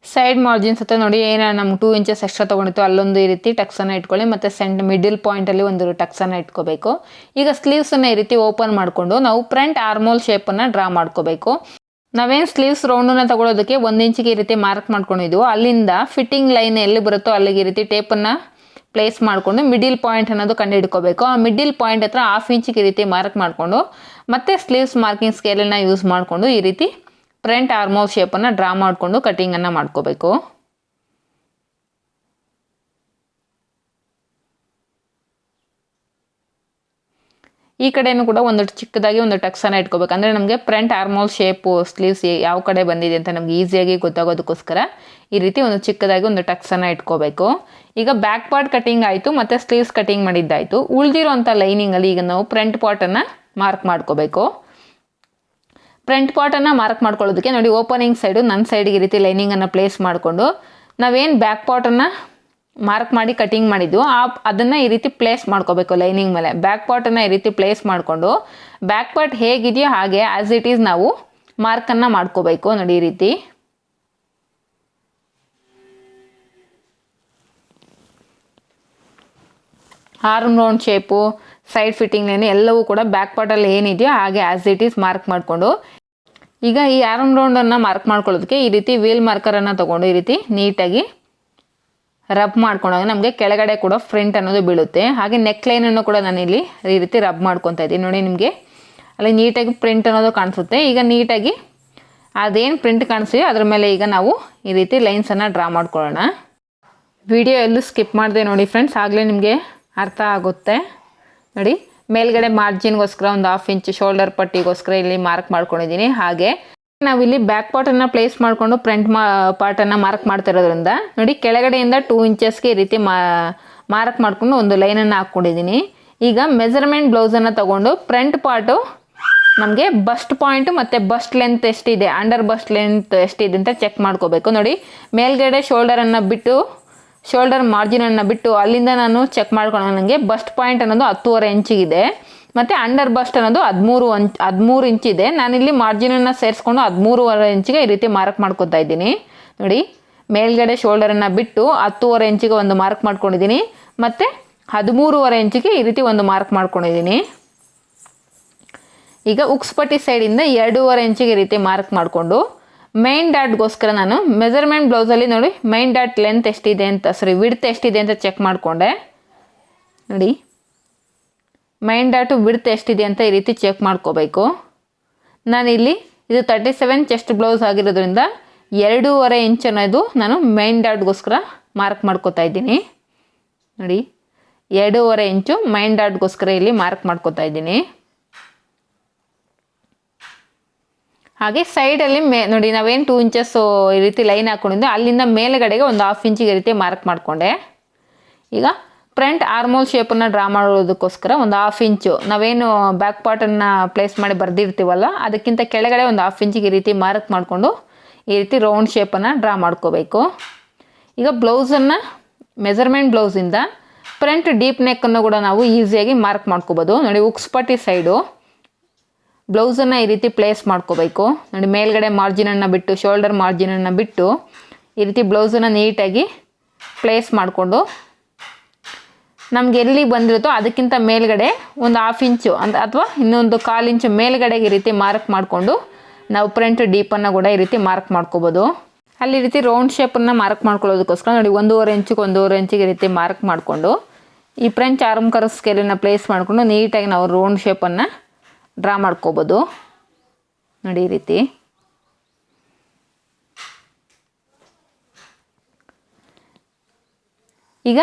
ಸೈಡ್ ಮಾರ್ಜಿನ್ಸ್ ಹತ್ರ ನೋಡಿ, ಏನು ನಮ್ಗೆ 2 ಇಂಚಸ್ ಎಕ್ಸ್ಟ್ರಾ ತೊಗೊಂಡಿತ್ತು ಅಲ್ಲೊಂದು ಈ ರೀತಿ ಟಕ್ಸನ್ನು ಇಟ್ಕೊಳ್ಳಿ ಮತ್ತು ಮಿಡಲ್ ಪಾಯಿಂಟಲ್ಲಿ ಒಂದು ಟಕ್ಸನ್ನು ಇಟ್ಕೋಬೇಕು. ಈಗ ಸ್ಲೀವ್ಸನ್ನು ಈ ರೀತಿ ಓಪನ್ ಮಾಡಿಕೊಂಡು ನಾವು ಫ್ರಂಟ್ ಆರ್ಮೋಲ್ ಶೇಪನ್ನು ಡ್ರಾ ಮಾಡ್ಕೋಬೇಕು. ನಾವೇನು ಸ್ಲೀವ್ಸ್ ರೌಂಡನ್ನು ತಗೊಳ್ಳೋದಕ್ಕೆ 1 ಇಂಚಿಗೆ ಈ ರೀತಿ ಮಾರ್ಕ್ ಮಾಡ್ಕೊಂಡಿದ್ವು, ಅಲ್ಲಿಂದ ಫಿಟ್ಟಿಂಗ್ ಲೈನ್ ಎಲ್ಲಿ ಬರುತ್ತೋ ಅಲ್ಲಿಗೆ ಈ ರೀತಿ ಟೇಪನ್ನು ಪ್ಲೇಸ್ ಮಾಡಿಕೊಂಡು ಮಿಡಿಲ್ ಪಾಯಿಂಟ್ ಅನ್ನೋದು ಕಂಡು ಹಿಡ್ಕೋಬೇಕು. ಆ ಮಿಡಿಲ್ ಪಾಯಿಂಟ್ ಹತ್ರ 1/2 ಇಂಚಿಗೆ ಈ ರೀತಿ ಮಾರ್ಕ್ ಮಾಡಿಕೊಂಡು ಮತ್ತೆ ಸ್ಲೀವ್ಸ್ ಮಾರ್ಕಿಂಗ್ ಸ್ಕೇಲನ್ನು ಯೂಸ್ ಮಾಡಿಕೊಂಡು ಈ ರೀತಿ ಫ್ರಂಟ್ ಆರ್ಮೋಲ್ ಶೇಪನ್ನು ಡ್ರಾ ಮಾಡಿಕೊಂಡು ಕಟಿಂಗನ್ನು ಮಾಡ್ಕೋಬೇಕು. ಈ ಕಡೆಯೂ ಕೂಡ ಒಂದು ಚಿಕ್ಕದಾಗಿ ಒಂದು ಟಕ್ಸನ್ನು ಇಟ್ಕೋಬೇಕು. ಅಂದರೆ ನಮಗೆ ಫ್ರಂಟ್ ಆರ್ಮೋಲ್ ಶೇಪು ಸ್ಲೀವ್ಸ್ ಯಾವ ಕಡೆ ಬಂದಿದೆ ಅಂತ ನಮಗೆ ಈಸಿಯಾಗಿ ಗೊತ್ತಾಗೋದಕ್ಕೋಸ್ಕರ ಈ ರೀತಿ ಒಂದು ಚಿಕ್ಕದಾಗಿ ಒಂದು ಟಕ್ಸನ್ನು ಇಟ್ಕೋಬೇಕು. ಈಗ ಬ್ಯಾಕ್ ಪಾರ್ಟ್ ಕಟಿಂಗ್ ಆಯಿತು ಮತ್ತು ಸ್ಲೀವ್ಸ್ ಕಟಿಂಗ್ ಮಾಡಿದ್ದಾಯಿತು. ಉಳಿದಿರೋಂಥ ಲೈನಿಂಗಲ್ಲಿ ಈಗ ನಾವು ಫ್ರಂಟ್ ಪಾರ್ಟನ್ನು ಮಾರ್ಕ್ ಮಾಡ್ಕೋಬೇಕು. ಫ್ರಂಟ್ ಪಾರ್ಟನ್ನು ಮಾರ್ಕ್ ಮಾಡ್ಕೊಳ್ಳೋದಕ್ಕೆ ನೋಡಿ, ಓಪನಿಂಗ್ ಸೈಡು ನನ್ನ ಸೈಡಿಗೆ ಈ ರೀತಿ ಲೈನಿಂಗನ್ನು ಪ್ಲೇಸ್ ಮಾಡಿಕೊಂಡು ನಾವೇನು ಬ್ಯಾಕ್ ಪಾರ್ಟನ್ನು ಮಾರ್ಕ್ ಮಾಡಿ ಕಟಿಂಗ್ ಮಾಡಿದ್ದು ಅದನ್ನು ಈ ರೀತಿ ಪ್ಲೇಸ್ ಮಾಡ್ಕೋಬೇಕು ಲೈನಿಂಗ್ ಮೇಲೆ. ಬ್ಯಾಕ್ ಪಾರ್ಟನ್ನು ಈ ರೀತಿ ಪ್ಲೇಸ್ ಮಾಡಿಕೊಂಡು ಬ್ಯಾಕ್ ಪಾರ್ಟ್ ಹೇಗಿದೆಯೋ ಹಾಗೆ ಆ್ಯಸ್ ಇಟ್ ಈಸ್ ನಾವು ಮಾರ್ಕನ್ನು ಮಾಡ್ಕೋಬೇಕು. ನೋಡಿ, ಈ ರೀತಿ arm round shape, side fitting line ಎಲ್ಲವೂ ಕೂಡ ಬ್ಯಾಕ್ ಪಾರ್ಟಲ್ಲಿ ಏನಿದೆಯೋ ಹಾಗೆ ಆ್ಯಸ್ ಇಟ್ ಈಸ್ ಮಾರ್ಕ್ ಮಾಡಿಕೊಂಡು ಈಗ ಈ ಆರ್ಮ್ ರೌಂಡನ್ನು ಮಾರ್ಕ್ ಮಾಡ್ಕೊಳ್ಳೋದಕ್ಕೆ ಈ ರೀತಿ ವೀಲ್ ಮಾರ್ಕರನ್ನು ತೊಗೊಂಡು ಈ ರೀತಿ ನೀಟಾಗಿ ರಬ್ ಮಾಡ್ಕೊಂಡಾಗ ನಮಗೆ ಕೆಳಗಡೆ ಕೂಡ ಫ್ರಂಟ್ ಅನ್ನೋದು ಬೀಳುತ್ತೆ. ಹಾಗೆ ನೆಕ್ ಲೈನನ್ನು ಕೂಡ ನಾನಿಲ್ಲಿ ಈ ರೀತಿ ರಬ್ ಮಾಡ್ಕೊತಾ ಇದ್ದೀನಿ. ನೋಡಿ, ನಿಮಗೆ ಅಲ್ಲಿ ನೀಟಾಗಿ ಪ್ರಿಂಟ್ ಅನ್ನೋದು ಕಾಣಿಸುತ್ತೆ. ಈಗ ನೀಟಾಗಿ ಅದೇನು ಪ್ರಿಂಟ್ ಕಾಣಿಸ್ತೀವಿ ಅದ್ರ ಮೇಲೆ ಈಗ ನಾವು ಈ ರೀತಿ ಲೈನ್ಸನ್ನು ಡ್ರಾ ಮಾಡ್ಕೊಳ್ಳೋಣ. ವಿಡಿಯೋ ಎಲ್ಲೂ ಸ್ಕಿಪ್ ಮಾಡಿದೆ ನೋಡಿ ಫ್ರೆಂಡ್ಸ್, ಆಗಲೇ ನಿಮಗೆ ಅರ್ಥ ಆಗುತ್ತೆ. ನೋಡಿ ಮೇಲ್ಗಡೆ ಮಾರ್ಜಿನ್ಗೋಸ್ಕರ ಒಂದು 1/2 ಇಂಚ್ ಶೋಲ್ಡರ್ ಪಟ್ಟಿಗೋಸ್ಕರ ಇಲ್ಲಿ ಮಾರ್ಕ್ ಮಾಡ್ಕೊಂಡಿದ್ದೀನಿ. ಹಾಗೆ ನಾವಿಲ್ಲಿ ಬ್ಯಾಕ್ ಪಾರ್ಟನ್ನು ಪ್ಲೇಸ್ ಮಾಡಿಕೊಂಡು ಫ್ರಂಟ್ ಪಾರ್ಟನ್ನು ಮಾರ್ಕ್ ಮಾಡ್ತಿರೋದ್ರಿಂದ ನೋಡಿ ಕೆಳಗಡೆಯಿಂದ 2 ಇಂಚಸ್ಗೆ ಈ ರೀತಿ ಮಾರ್ಕ್ ಮಾಡಿಕೊಂಡು ಒಂದು ಲೈನನ್ನು ಹಾಕ್ಕೊಂಡಿದ್ದೀನಿ. ಈಗ ಮೆಜರ್ಮೆಂಟ್ ಬ್ಲೌಸನ್ನು ತೊಗೊಂಡು ಫ್ರಂಟ್ ಪಾರ್ಟು ನಮಗೆ ಬಸ್ಟ್ ಪಾಯಿಂಟು ಮತ್ತು ಬಸ್ಟ್ ಲೆಂತ್ ಎಷ್ಟಿದೆ, ಅಂಡರ್ ಬಸ್ಟ್ ಲೆಂತ್ ಎಷ್ಟಿದೆ ಅಂತ ಚೆಕ್ ಮಾಡ್ಕೋಬೇಕು. ನೋಡಿ ಮೇಲ್ಗಡೆ ಶೋಲ್ಡರ್ ಮಾರ್ಜಿನನ್ನು ಬಿಟ್ಟು ಅಲ್ಲಿಂದ ನಾನು ಚೆಕ್ ಮಾಡ್ಕೊಂಡು ನನಗೆ ಬಸ್ಟ್ ಪಾಯಿಂಟ್ ಅನ್ನೋದು 10.5 ಇಂಚಿಗಿದೆ ಮತ್ತು ಅಂಡರ್ ಬಸ್ಟ್ ಅನ್ನೋದು 13 ಇಂಚಿದೆ. ನಾನಿಲ್ಲಿ ಮಾರ್ಜಿನನ್ನು ಸೇರಿಸ್ಕೊಂಡು 13.5 ಇಂಚಿಗೆ ಈ ರೀತಿ ಮಾರ್ಕ್ ಮಾಡ್ಕೊತಾ ಇದ್ದೀನಿ. ನೋಡಿ ಮೇಲ್ಗಡೆ ಶೋಲ್ಡರನ್ನು ಬಿಟ್ಟು 10.5 ಇಂಚಿಗೆ ಒಂದು ಮಾರ್ಕ್ ಮಾಡ್ಕೊಂಡಿದ್ದೀನಿ ಮತ್ತು 13.5 ಇಂಚಿಗೆ ಈ ರೀತಿ ಒಂದು ಮಾರ್ಕ್ ಮಾಡ್ಕೊಂಡಿದ್ದೀನಿ. ಈಗ ಉಕ್ಸ್ಪಟ್ಟಿ ಸೈಡಿಂದ 2.5 ಇಂಚಿಗೆ ಈ ರೀತಿ ಮಾರ್ಕ್ ಮಾಡಿಕೊಂಡು ಮೈನ್ ಡಾಟ್ಗೋಸ್ಕರ ನಾನು ಮೆಜರ್ಮೆಂಟ್ ಬ್ಲೌಸಲ್ಲಿ ನೋಡಿ ಮೈನ್ ಡಾಟ್ ಲೆಂತ್ ಎಷ್ಟಿದೆ ಅಂತ ವಿಡ್ತ್ ಎಷ್ಟಿದೆ ಅಂತ ಚೆಕ್ ಮಾಡಿಕೊಂಡೆ. ನೋಡಿ ಮೈನ್ ಡಾಟು ವಿಡ್ತ್ ಎಷ್ಟಿದೆ ಅಂತ ಈ ರೀತಿ ಚೆಕ್ ಮಾಡ್ಕೋಬೇಕು. ನಾನಿಲ್ಲಿ ಇದು 37 ಚೆಸ್ಟ್ ಬ್ಲೌಸ್ ಆಗಿರೋದ್ರಿಂದ 2.5 ಇಂಚ್ ಅನ್ನೋದು ನಾನು ಮೈನ್ ಡಾಟ್ಗೋಸ್ಕರ ಮಾರ್ಕ್ ಮಾಡ್ಕೋತಾ ಇದ್ದೀನಿ. ನೋಡಿ 2.5 ಇಂಚು ಮೈನ್ ಡಾಟ್ಗೋಸ್ಕರ ಇಲ್ಲಿ ಮಾರ್ಕ್ ಮಾಡ್ಕೋತಾ ಇದ್ದೀನಿ. ಹಾಗೆ ಸೈಡಲ್ಲಿ ನೋಡಿ ನಾವೇನು 2 ಇಂಚಸ್ ಈ ರೀತಿ ಲೈನ್ ಹಾಕ್ಕೊಂಡಿದ್ದೆ ಅಲ್ಲಿಂದ ಮೇಲ್ಗಡೆಗೆ ಒಂದು 1/2 ಇಂಚಿಗೆ ಈ ರೀತಿ ಮಾರ್ಕ್ ಮಾಡಿಕೊಂಡೆ. ಈಗ ಫ್ರಂಟ್ ಆರ್ಮೋಲ್ ಶೇಪನ್ನು ಡ್ರಾ ಮಾಡೋದಕ್ಕೋಸ್ಕರ ಒಂದು 1/2 ಇಂಚು ನಾವೇನು ಬ್ಯಾಕ್ ಪಾರ್ಟನ್ನು ಪ್ಲೇಸ್ ಮಾಡಿ ಬರೆದಿರ್ತೀವಲ್ಲ ಅದಕ್ಕಿಂತ ಕೆಳಗಡೆ ಒಂದು 1/2 ಇಂಚಿಗೆ ಈ ರೀತಿ ಮಾರ್ಕ್ ಮಾಡಿಕೊಂಡು ಈ ರೀತಿ ರೌಂಡ್ ಶೇಪನ್ನು ಡ್ರಾ ಮಾಡ್ಕೋಬೇಕು. ಈಗ ಬ್ಲೌಸನ್ನು ಮೆಜರ್ಮೆಂಟ್ ಬ್ಲೌಸಿಂದ ಫ್ರಂಟ್ ಡೀಪ್ ನೆಕ್ಕನ್ನು ಕೂಡ ನಾವು ಈಸಿಯಾಗಿ ಮಾರ್ಕ್ ಮಾಡ್ಕೋಬೋದು. ನೋಡಿ ಉಕ್ಸ್ಪಟ್ಟಿ ಸೈಡು ಬ್ಲೌಸನ್ನು ಈ ರೀತಿ ಪ್ಲೇಸ್ ಮಾಡ್ಕೋಬೇಕು. ನೋಡಿ ಮೇಲ್ಗಡೆ ಮಾರ್ಜಿನನ್ನು ಬಿಟ್ಟು ಶೋಲ್ಡರ್ ಮಾರ್ಜಿನನ್ನು ಬಿಟ್ಟು ಈ ರೀತಿ ಬ್ಲೌಸನ್ನು ನೀಟಾಗಿ ಪ್ಲೇಸ್ ಮಾಡಿಕೊಂಡು ನಮ್ಗೆ ಎಲ್ಲಿ ಬಂದಿರುತ್ತೋ ಅದಕ್ಕಿಂತ ಮೇಲ್ಗಡೆ ಒಂದು 1/2 ಇಂಚು ಅಥವಾ ಇನ್ನೊಂದು 1/4 ಇಂಚು ಮೇಲ್ಗಡೆಗೆ ಈ ರೀತಿ ಮಾರ್ಕ್ ಮಾಡಿಕೊಂಡು ನಾವು ಫ್ರಂಟ್ ಡೀಪನ್ನು ಕೂಡ ಈ ರೀತಿ ಮಾರ್ಕ್ ಮಾಡ್ಕೋಬೋದು. ಅಲ್ಲಿ ಈ ರೀತಿ ರೌಂಡ್ ಶೇಪನ್ನು ಮಾರ್ಕ್ ಮಾಡ್ಕೊಳ್ಳೋದಕ್ಕೋಸ್ಕರ ನೋಡಿ 1.5 ಇಂಚಿಗೆ ಈ ರೀತಿ ಮಾರ್ಕ್ ಮಾಡಿಕೊಂಡು ಈ ಫ್ರಂಚ್ ಆರ್ಮ್ ಕರ್ವ್ ಸ್ಕೇಲನ್ನು ಪ್ಲೇಸ್ ಮಾಡಿಕೊಂಡು ನೀಟಾಗಿ ನಾವು ರೌಂಡ್ ಶೇಪನ್ನು ಡ್ರಾ ಮಾಡ್ಕೋಬೋದು. ನೋಡಿ ಈ ರೀತಿ ಈಗ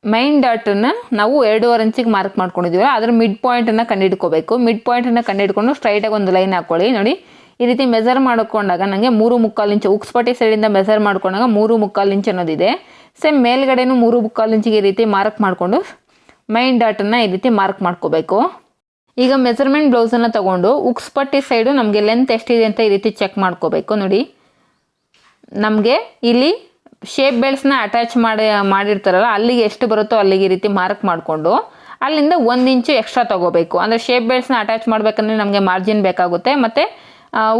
ಮೈನ್ ಡಾಟನ್ನು ನಾವು 2.5 ಇಂಚಿಗೆ ಮಾರ್ಕ್ ಮಾಡ್ಕೊಂಡಿದ್ದೀವಲ್ಲ ಅದರ ಮಿಡ್ ಪಾಯಿಂಟನ್ನು ಕಂಡುಹಿಡ್ಕೋಬೇಕು. ಮಿಡ್ ಪಾಯಿಂಟನ್ನು ಕಂಡುಹಿಡ್ಕೊಂಡು ಸ್ಟ್ರೈಟಾಗಿ ಒಂದು ಲೈನ್ ಹಾಕ್ಕೊಳ್ಳಿ. ನೋಡಿ ಈ ರೀತಿ ಮೆಜರ್ ಮಾಡ್ಕೊಂಡಾಗ ನನಗೆ 3.25 ಇಂಚು ಉಕ್ಸ್ಪಟ್ಟಿ ಸೈಡಿಂದ ಮೆಜರ್ ಮಾಡ್ಕೊಂಡಾಗ 3.25 ಇಂಚ್ ಅನ್ನೋದಿದೆ. ಸೇಮ್ ಮೇಲ್ಗಡೆನೂ 3.25 ಇಂಚಿಗೆ ಈ ರೀತಿ ಮಾರ್ಕ್ ಮಾಡಿಕೊಂಡು ಮೈನ್ ಡಾಟನ್ನು ಈ ರೀತಿ ಮಾರ್ಕ್ ಮಾಡ್ಕೋಬೇಕು. ಈಗ ಮೆಜರ್ಮೆಂಟ್ ಬ್ಲೌಸನ್ನು ತೊಗೊಂಡು ಉಕ್ಸ್ಪಟ್ಟಿ ಸೈಡು ನಮಗೆ ಲೆಂತ್ ಎಷ್ಟಿದೆ ಅಂತ ಈ ರೀತಿ ಚೆಕ್ ಮಾಡ್ಕೋಬೇಕು. ನೋಡಿ ನಮಗೆ ಇಲ್ಲಿ ಶೇಪ್ ಬೆಲ್ಟ್ಸ್ನ ಅಟ್ಯಾಚ್ ಮಾಡಿರ್ತಾರಲ್ಲ ಅಲ್ಲಿಗೆ ಎಷ್ಟು ಬರುತ್ತೋ ಅಲ್ಲಿಗೆ ಈ ರೀತಿ ಮಾರ್ಕ್ ಮಾಡಿಕೊಂಡು ಅಲ್ಲಿಂದ 1 ಇಂಚು ಎಕ್ಸ್ಟ್ರಾ ತೊಗೋಬೇಕು. ಅಂದರೆ ಶೇಪ್ ಬೆಲ್ಟ್ಸ್ನ ಅಟ್ಯಾಚ್ ಮಾಡಬೇಕಂದ್ರೆ ನಮಗೆ ಮಾರ್ಜಿನ್ ಬೇಕಾಗುತ್ತೆ. ಮತ್ತು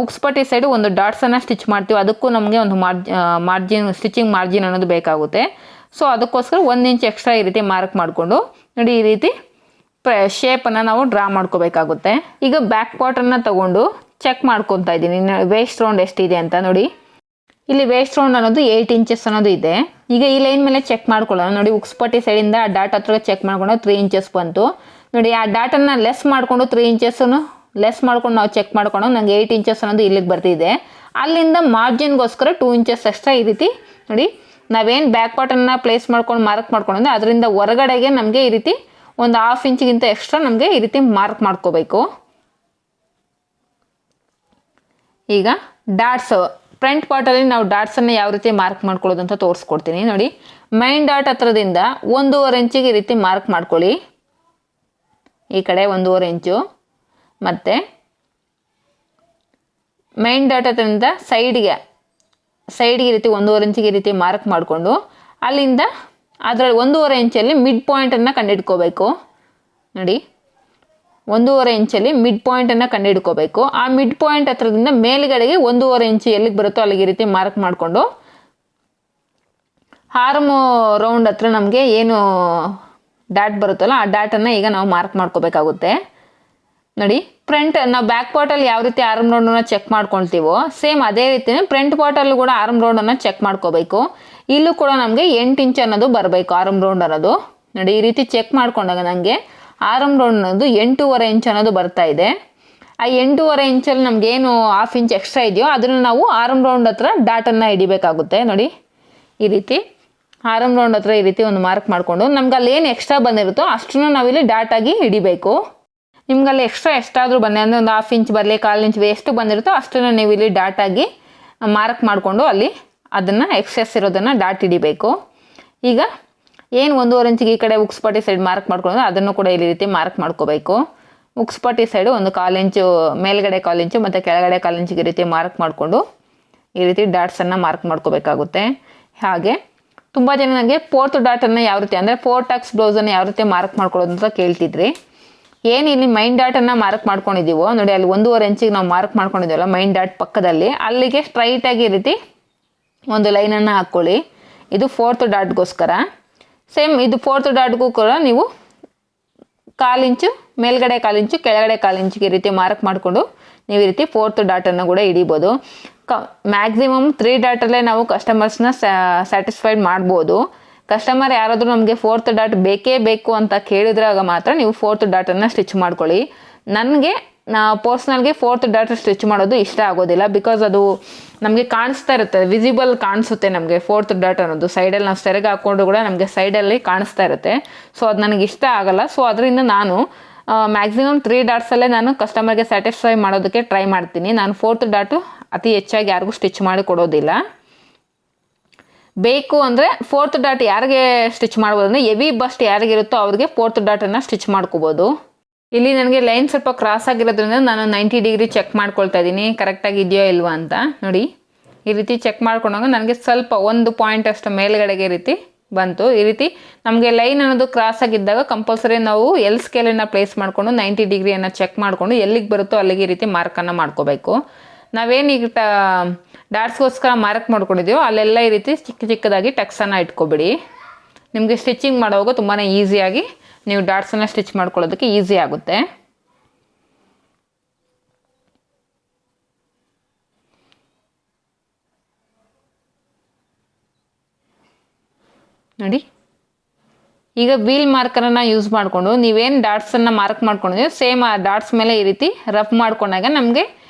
ಉಕ್ಸ್ಪಟ್ಟಿ ಸೈಡು ಒಂದು ಡಾಟ್ಸನ್ನು ಸ್ಟಿಚ್ ಮಾಡ್ತೀವಿ, ಅದಕ್ಕೂ ನಮಗೆ ಒಂದು ಸ್ಟಿಚಿಂಗ್ ಮಾರ್ಜಿನ್ ಅನ್ನೋದು ಬೇಕಾಗುತ್ತೆ. ಸೊ ಅದಕ್ಕೋಸ್ಕರ 1 ಇಂಚ್ ಎಕ್ಸ್ಟ್ರಾ ಈ ರೀತಿ ಮಾರ್ಕ್ ಮಾಡಿಕೊಂಡು ನೋಡಿ ಈ ರೀತಿ ಶೇಪನ್ನು ನಾವು ಡ್ರಾ ಮಾಡ್ಕೋಬೇಕಾಗುತ್ತೆ. ಈಗ ಬ್ಯಾಕ್ ಪಾರ್ಟನ್ನು ತೊಗೊಂಡು ಚೆಕ್ ಮಾಡ್ಕೊತಾ ಇದ್ದೀನಿ ವೇಸ್ಟ್ ರೌಂಡ್ ಎಷ್ಟಿದೆ ಅಂತ. ನೋಡಿ ಇಲ್ಲಿ ವೇಸ್ಟ್ ರೌಂಡ್ ಅನ್ನೋದು 8 ಇಂಚಸ್ ಅನ್ನೋದು ಇದೆ. ಈಗ ಈ ಲೈನ್ ಮೇಲೆ ಚೆಕ್ ಮಾಡ್ಕೊಳ್ಳೋಣ. ನೋಡಿ ಉಕ್ಸ್ಪಟ್ಟಿ ಸೈಡಿಂದ ಆ ಡಾಟ್ ಹತ್ರ ಚೆಕ್ ಮಾಡ್ಕೊಂಡು 3 ಇಂಚಸ್ ಬಂತು. ನೋಡಿ ಆ ಡಾಟನ್ನು ಲೆಸ್ ಮಾಡಿಕೊಂಡು 3 ಇಂಚಸ್ಸನ್ನು ಲೆಸ್ ಮಾಡ್ಕೊಂಡು ನಾವು ಚೆಕ್ ಮಾಡ್ಕೊಂಡು ನನಗೆ 8 ಇಂಚಸ್ ಅನ್ನೋದು ಇಲ್ಲಿಗೆ ಬರ್ತಿದೆ. ಅಲ್ಲಿಂದ ಮಾರ್ಜಿನ್ಗೋಸ್ಕರ 2 ಇಂಚಸ್ ಎಕ್ಸ್ಟ್ರಾ ಈ ರೀತಿ ನೋಡಿ ನಾವೇನು ಬ್ಯಾಕ್ ಪಾರ್ಟನ್ನು ಪ್ಲೇಸ್ ಮಾಡ್ಕೊಂಡು ಮಾರ್ಕ್ ಮಾಡ್ಕೊಂಡ್ರೆ ಅದರಿಂದ ಹೊರಗಡೆಗೆ ನಮಗೆ ಈ ರೀತಿ ಒಂದು 1/2 ಇಂಚಿಗಿಂತ ಎಕ್ಸ್ಟ್ರಾ ನಮಗೆ ಈ ರೀತಿ ಮಾರ್ಕ್ ಮಾಡ್ಕೋಬೇಕು. ಈಗ ಡಾಟ್ಸ್ ಫ್ರಂಟ್ ಪಾರ್ಟಲ್ಲಿ ನಾವು ಡಾಟ್ಸನ್ನು ಯಾವ ರೀತಿ ಮಾರ್ಕ್ ಮಾಡ್ಕೊಳ್ಳೋದು ಅಂತ ತೋರಿಸ್ಕೊಡ್ತೀನಿ. ನೋಡಿ ಮೈನ್ ಡಾಟ್ ಹತ್ರದಿಂದ 1.5 ಇಂಚಿಗೆ ಈ ರೀತಿ ಮಾರ್ಕ್ ಮಾಡ್ಕೊಳ್ಳಿ. ಈ ಕಡೆ 1.5 ಇಂಚು ಮತ್ತು ಮೈನ್ ಡಾಟ್ ಹತ್ರದಿಂದ ಸೈಡ್ಗೆ ಈ ರೀತಿ 1.5 ಇಂಚಿಗೆ ಈ ರೀತಿ ಮಾರ್ಕ್ ಮಾಡಿಕೊಂಡು ಅಲ್ಲಿಂದ ಅದರಲ್ಲಿ 1.5 ಇಂಚಲ್ಲಿ ಮಿಡ್ ಪಾಯಿಂಟನ್ನು ಕಂಡುಹಿಡ್ಕೋಬೇಕು. ನೋಡಿ 1.5 ಇಂಚಲ್ಲಿ ಮಿಡ್ ಪಾಯಿಂಟನ್ನು ಕಂಡುಹಿಡ್ಕೋಬೇಕು. ಆ ಮಿಡ್ ಪಾಯಿಂಟ್ ಹತ್ರದಿಂದ ಮೇಲ್ಗಡೆಗೆ 1.5 ಇಂಚು ಎಲ್ಲಿಗೆ ಬರುತ್ತೋ ಅಲ್ಲಿಗೆ ಈ ರೀತಿ ಮಾರ್ಕ್ ಮಾಡಿಕೊಂಡು ಆರ್ಮ್ ರೌಂಡ್ ಹತ್ರ ನಮಗೆ ಏನು ಡಾಟ್ ಬರುತ್ತಲ್ಲ ಆ ಡಾಟನ್ನು ಈಗ ನಾವು ಮಾರ್ಕ್ ಮಾಡ್ಕೋಬೇಕಾಗುತ್ತೆ. ನೋಡಿ ಫ್ರಂಟ್ ನಾವು ಬ್ಯಾಕ್ ಪಾರ್ಟಲ್ಲಿ ಯಾವ ರೀತಿ ಆರ್ಮ್ ರೌಂಡನ್ನು ಚೆಕ್ ಮಾಡ್ಕೊಳ್ತೀವೋ ಸೇಮ್ ಅದೇ ರೀತಿಯೇ ಫ್ರಂಟ್ ಪಾರ್ಟಲ್ಲೂ ಕೂಡ ಆರ್ಮ್ ರೌಂಡನ್ನು ಚೆಕ್ ಮಾಡ್ಕೋಬೇಕು. ಇಲ್ಲೂ ಕೂಡ ನಮಗೆ 8 ಇಂಚ್ ಅನ್ನೋದು ಬರಬೇಕು ಆರ್ಮ್ ರೌಂಡ್ ಅನ್ನೋದು. ನೋಡಿ ಈ ರೀತಿ ಚೆಕ್ ಮಾಡ್ಕೊಂಡಾಗ ನನಗೆ ಆರ್ಮ್ ರೌಂಡ್ ಅನ್ನೋದು 8.5 ಇಂಚ್ ಅನ್ನೋದು ಬರ್ತಾ ಇದೆ. ಆ 8.5 ಇಂಚಲ್ಲಿ ನಮಗೇನು 1/2 ಇಂಚ್ ಎಕ್ಸ್ಟ್ರಾ ಇದೆಯೋ ಅದನ್ನು ನಾವು ಆರ್ಮ್ ರೌಂಡ್ ಹತ್ರ ಡಾಟನ್ನು ಹಿಡಿಬೇಕಾಗುತ್ತೆ. ನೋಡಿ ಈ ರೀತಿ ಆರ್ಮ್ ರೌಂಡ್ ಹತ್ರ ಈ ರೀತಿ ಒಂದು ಮಾರ್ಕ್ ಮಾಡಿಕೊಂಡು ನಮ್ಗೆ ಅಲ್ಲಿ ಏನು ಎಕ್ಸ್ಟ್ರಾ ಬಂದಿರುತ್ತೋ ಅಷ್ಟನ್ನು ನಾವಿಲ್ಲಿ ಡಾಟಾಗಿ ಹಿಡಿಬೇಕು. ನಿಮ್ಗೆ ಅಲ್ಲಿ ಎಷ್ಟಾದರೂ ಬನ್ನಿ ಅಂದರೆ ಒಂದು 1/2 ಇಂಚ್ ಬರಲಿ 1/4 ಇಂಚ್ ಎಷ್ಟು ಬಂದಿರುತ್ತೋ ಅಷ್ಟನ್ನು ನೀವು ಇಲ್ಲಿ ಡಾಟಾಗಿ ಮಾರ್ಕ್ ಮಾಡಿಕೊಂಡು ಅಲ್ಲಿ ಅದನ್ನು ಎಕ್ಸೆಸ್ ಇರೋದನ್ನು ಡಾಟ್ ಹಿಡಿಬೇಕು. ಈಗ ಏನು 1.5 ಇಂಚಿಗೆ ಈ ಕಡೆ ಉಕ್ಸ್ಪಟ್ಟಿ ಸೈಡ್ ಮಾರ್ಕ್ ಮಾಡ್ಕೊಂಡು ಅದನ್ನು ಕೂಡ ಈ ರೀತಿ ಮಾರ್ಕ್ ಮಾಡ್ಕೋಬೇಕು. ಉಕ್ಸ್ಪಟ್ಟಿ ಸೈಡು ಒಂದು 1/4 ಇಂಚು ಮೇಲ್ಗಡೆ 1/4 ಇಂಚು ಮತ್ತು ಕೆಳಗಡೆ 1/4 ಇಂಚಿಗೆ ಈ ರೀತಿ ಮಾರ್ಕ್ ಮಾಡಿಕೊಂಡು ಈ ರೀತಿ ಡಾಟ್ಸನ್ನು ಮಾರ್ಕ್ ಮಾಡ್ಕೋಬೇಕಾಗುತ್ತೆ. ಹಾಗೆ ತುಂಬ ಜನ ನನಗೆ 4th ಡಾಟನ್ನು ಯಾವ ರೀತಿ ಅಂದರೆ 4 ಟಕ್ಸ್ ಬ್ಲೌಸನ್ನು ಯಾವ ರೀತಿ ಮಾರ್ಕ್ ಮಾಡ್ಕೊಳ್ಳೋದು ಅಂತ ಕೇಳ್ತಿದ್ರಿ. ಏನು ಇಲ್ಲಿ ಮೈನ್ ಡಾಟನ್ನು ಮಾರ್ಕ್ ಮಾಡ್ಕೊಂಡಿದ್ದೀವೋ ನೋಡಿ, ಅಲ್ಲಿ 1.5 ಇಂಚಿಗೆ ನಾವು ಮಾರ್ಕ್ ಮಾಡ್ಕೊಂಡಿದ್ದೀವಲ್ಲ ಮೈನ್ ಡಾಟ್ ಪಕ್ಕದಲ್ಲಿ, ಅಲ್ಲಿಗೆ ಸ್ಟ್ರೈಟಾಗಿ ಈ ರೀತಿ ಒಂದು ಲೈನನ್ನು ಹಾಕ್ಕೊಳ್ಳಿ. ಇದು 4th ಡಾಟ್ಗೋಸ್ಕರ. ಸೇಮ್ ಇದು 4th ಡಾಟ್ಗೂ ಕೂಡ ನೀವು 1/4 ಇಂಚು ಮೇಲ್ಗಡೆ 1/4 ಇಂಚು ಕೆಳಗಡೆ 1/4 ಇಂಚಿಗೆ ಈ ರೀತಿ ಮಾರ್ಕ್ ಮಾಡಿಕೊಂಡು ನೀವು ಈ ರೀತಿ 4th ಡಾಟನ್ನು ಕೂಡ ಹಿಡಿಬೋದು. ಮ್ಯಾಕ್ಸಿಮಮ್ 3 ಡಾಟಲ್ಲೇ ನಾವು ಕಸ್ಟಮರ್ಸ್ನ ಸ್ಯಾಟಿಸ್ಫೈಡ್ ಮಾಡ್ಬೋದು. ಕಸ್ಟಮರ್ ಯಾರಾದರೂ ನಮಗೆ 4th ಡಾಟ್ ಬೇಕೇ ಬೇಕು ಅಂತ ಕೇಳಿದ್ರಾಗ ಮಾತ್ರ ನೀವು 4th ಡಾಟನ್ನು ಸ್ಟಿಚ್ ಮಾಡ್ಕೊಳ್ಳಿ. ನನಗೆ ಪರ್ಸ್ನಲ್ಗೆ 4th ಡಾಟ್ ಸ್ಟಿಚ್ ಮಾಡೋದು ಇಷ್ಟ ಆಗೋದಿಲ್ಲ. ಬಿಕಾಸ್ ಅದು ನಮಗೆ ಕಾಣಿಸ್ತಾ ಇರುತ್ತೆ, ವಿಸಿಬಲ್ ಕಾಣಿಸುತ್ತೆ ನಮಗೆ 4th ಡಾಟ್ ಅನ್ನೋದು. ಸೈಡಲ್ಲಿ ನಾವು ಸೆರಗು ಹಾಕ್ಕೊಂಡು ಕೂಡ ನಮಗೆ ಸೈಡಲ್ಲಿ ಕಾಣಿಸ್ತಾ ಇರುತ್ತೆ. ಸೊ ಅದು ನನಗೆ ಇಷ್ಟ ಆಗಲ್ಲ. ಸೊ ಅದರಿಂದ ನಾನು ಮ್ಯಾಕ್ಸಿಮಮ್ 3 ಡಾಟ್ಸಲ್ಲೇ ನಾನು ಕಸ್ಟಮರ್ಗೆ ಸ್ಯಾಟಿಸ್ಫೈ ಮಾಡೋದಕ್ಕೆ ಟ್ರೈ ಮಾಡ್ತೀನಿ. ನಾನು 4th ಡಾಟು ಅತಿ ಹೆಚ್ಚಾಗಿ ಯಾರಿಗೂ ಸ್ಟಿಚ್ ಮಾಡಿ ಕೊಡೋದಿಲ್ಲ. ಬೇಕು ಅಂದರೆ 4th ಡಾಟ್ ಯಾರಿಗೆ ಸ್ಟಿಚ್ ಮಾಡ್ಬೋದು ಅಂದರೆ ಹೆವಿ ಬಸ್ಟ್ ಯಾರಿಗಿರುತ್ತೋ ಅವ್ರಿಗೆ 4th ಡಾಟನ್ನು ಸ್ಟಿಚ್ ಮಾಡ್ಕೋಬೋದು. ಇಲ್ಲಿ ನನಗೆ ಲೈನ್ ಸ್ವಲ್ಪ ಕ್ರಾಸ್ ಆಗಿರೋದ್ರಿಂದ ನಾನು 90 ಡಿಗ್ರಿ ಚೆಕ್ ಮಾಡ್ಕೊಳ್ತಾ ಇದ್ದೀನಿ ಕರೆಕ್ಟಾಗಿ ಇದೆಯೋ ಇಲ್ವಾ ಅಂತ. ನೋಡಿ ಈ ರೀತಿ ಚೆಕ್ ಮಾಡ್ಕೊಂಡಾಗ ನನಗೆ ಸ್ವಲ್ಪ 1 ಪಾಯಿಂಟ್ ಅಷ್ಟು ಮೇಲ್ಗಡೆಗೆ ಈ ರೀತಿ ಬಂತು. ಈ ರೀತಿ ನಮಗೆ ಲೈನ್ ಅನ್ನೋದು ಕ್ರಾಸ್ ಆಗಿದ್ದಾಗ ಕಂಪಲ್ಸರಿ ನಾವು ಎಲ್ ಸ್ಕೇಲನ್ನು ಪ್ಲೇಸ್ ಮಾಡಿಕೊಂಡು 90 ಡಿಗ್ರಿಯನ್ನು ಚೆಕ್ ಮಾಡಿಕೊಂಡು ಎಲ್ಲಿಗೆ ಬರುತ್ತೋ ಅಲ್ಲಿಗೆ ಈ ರೀತಿ ಮಾರ್ಕನ್ನು ಮಾಡ್ಕೋಬೇಕು. ನಾವೇನು ಈಗ ಡಾಟ್ಸ್ಗೋಸ್ಕರ ಮಾರ್ಕ್ ಮಾಡ್ಕೊಂಡಿದ್ದೀವೋ ಅಲ್ಲೆಲ್ಲ ಈ ರೀತಿ ಚಿಕ್ಕದಾಗಿ ಟಕ್ಸನ್ನು ಇಟ್ಕೊಬಿಡಿ. ನಿಮಗೆ ಸ್ಟಿಚಿಂಗ್ ಮಾಡುವಾಗ ತುಂಬಾ ಈಸಿಯಾಗಿ ನೀವು ಡಾಟ್ಸನ್ನು ಸ್ಟಿಚ್ ಮಾಡ್ಕೊಳ್ಳೋದಕ್ಕೆ ಈಸಿ ಆಗುತ್ತೆ. ನೋಡಿ ಈಗ ವೀಲ್ ಮಾರ್ಕರನ್ನು ಯೂಸ್ ಮಾಡಿಕೊಂಡು ನೀವೇನು ಡಾಟ್ಸನ್ನು ಮಾರ್ಕ್ ಮಾಡ್ಕೊಂಡಿದ್ದೀವಿ ಸೇಮ್ ಆ ಡಾಟ್ಸ್ ಮೇಲೆ ಈ ರೀತಿ ರಫ್ ಮಾಡ್ಕೊಂಡಾಗ ನಮಗೆ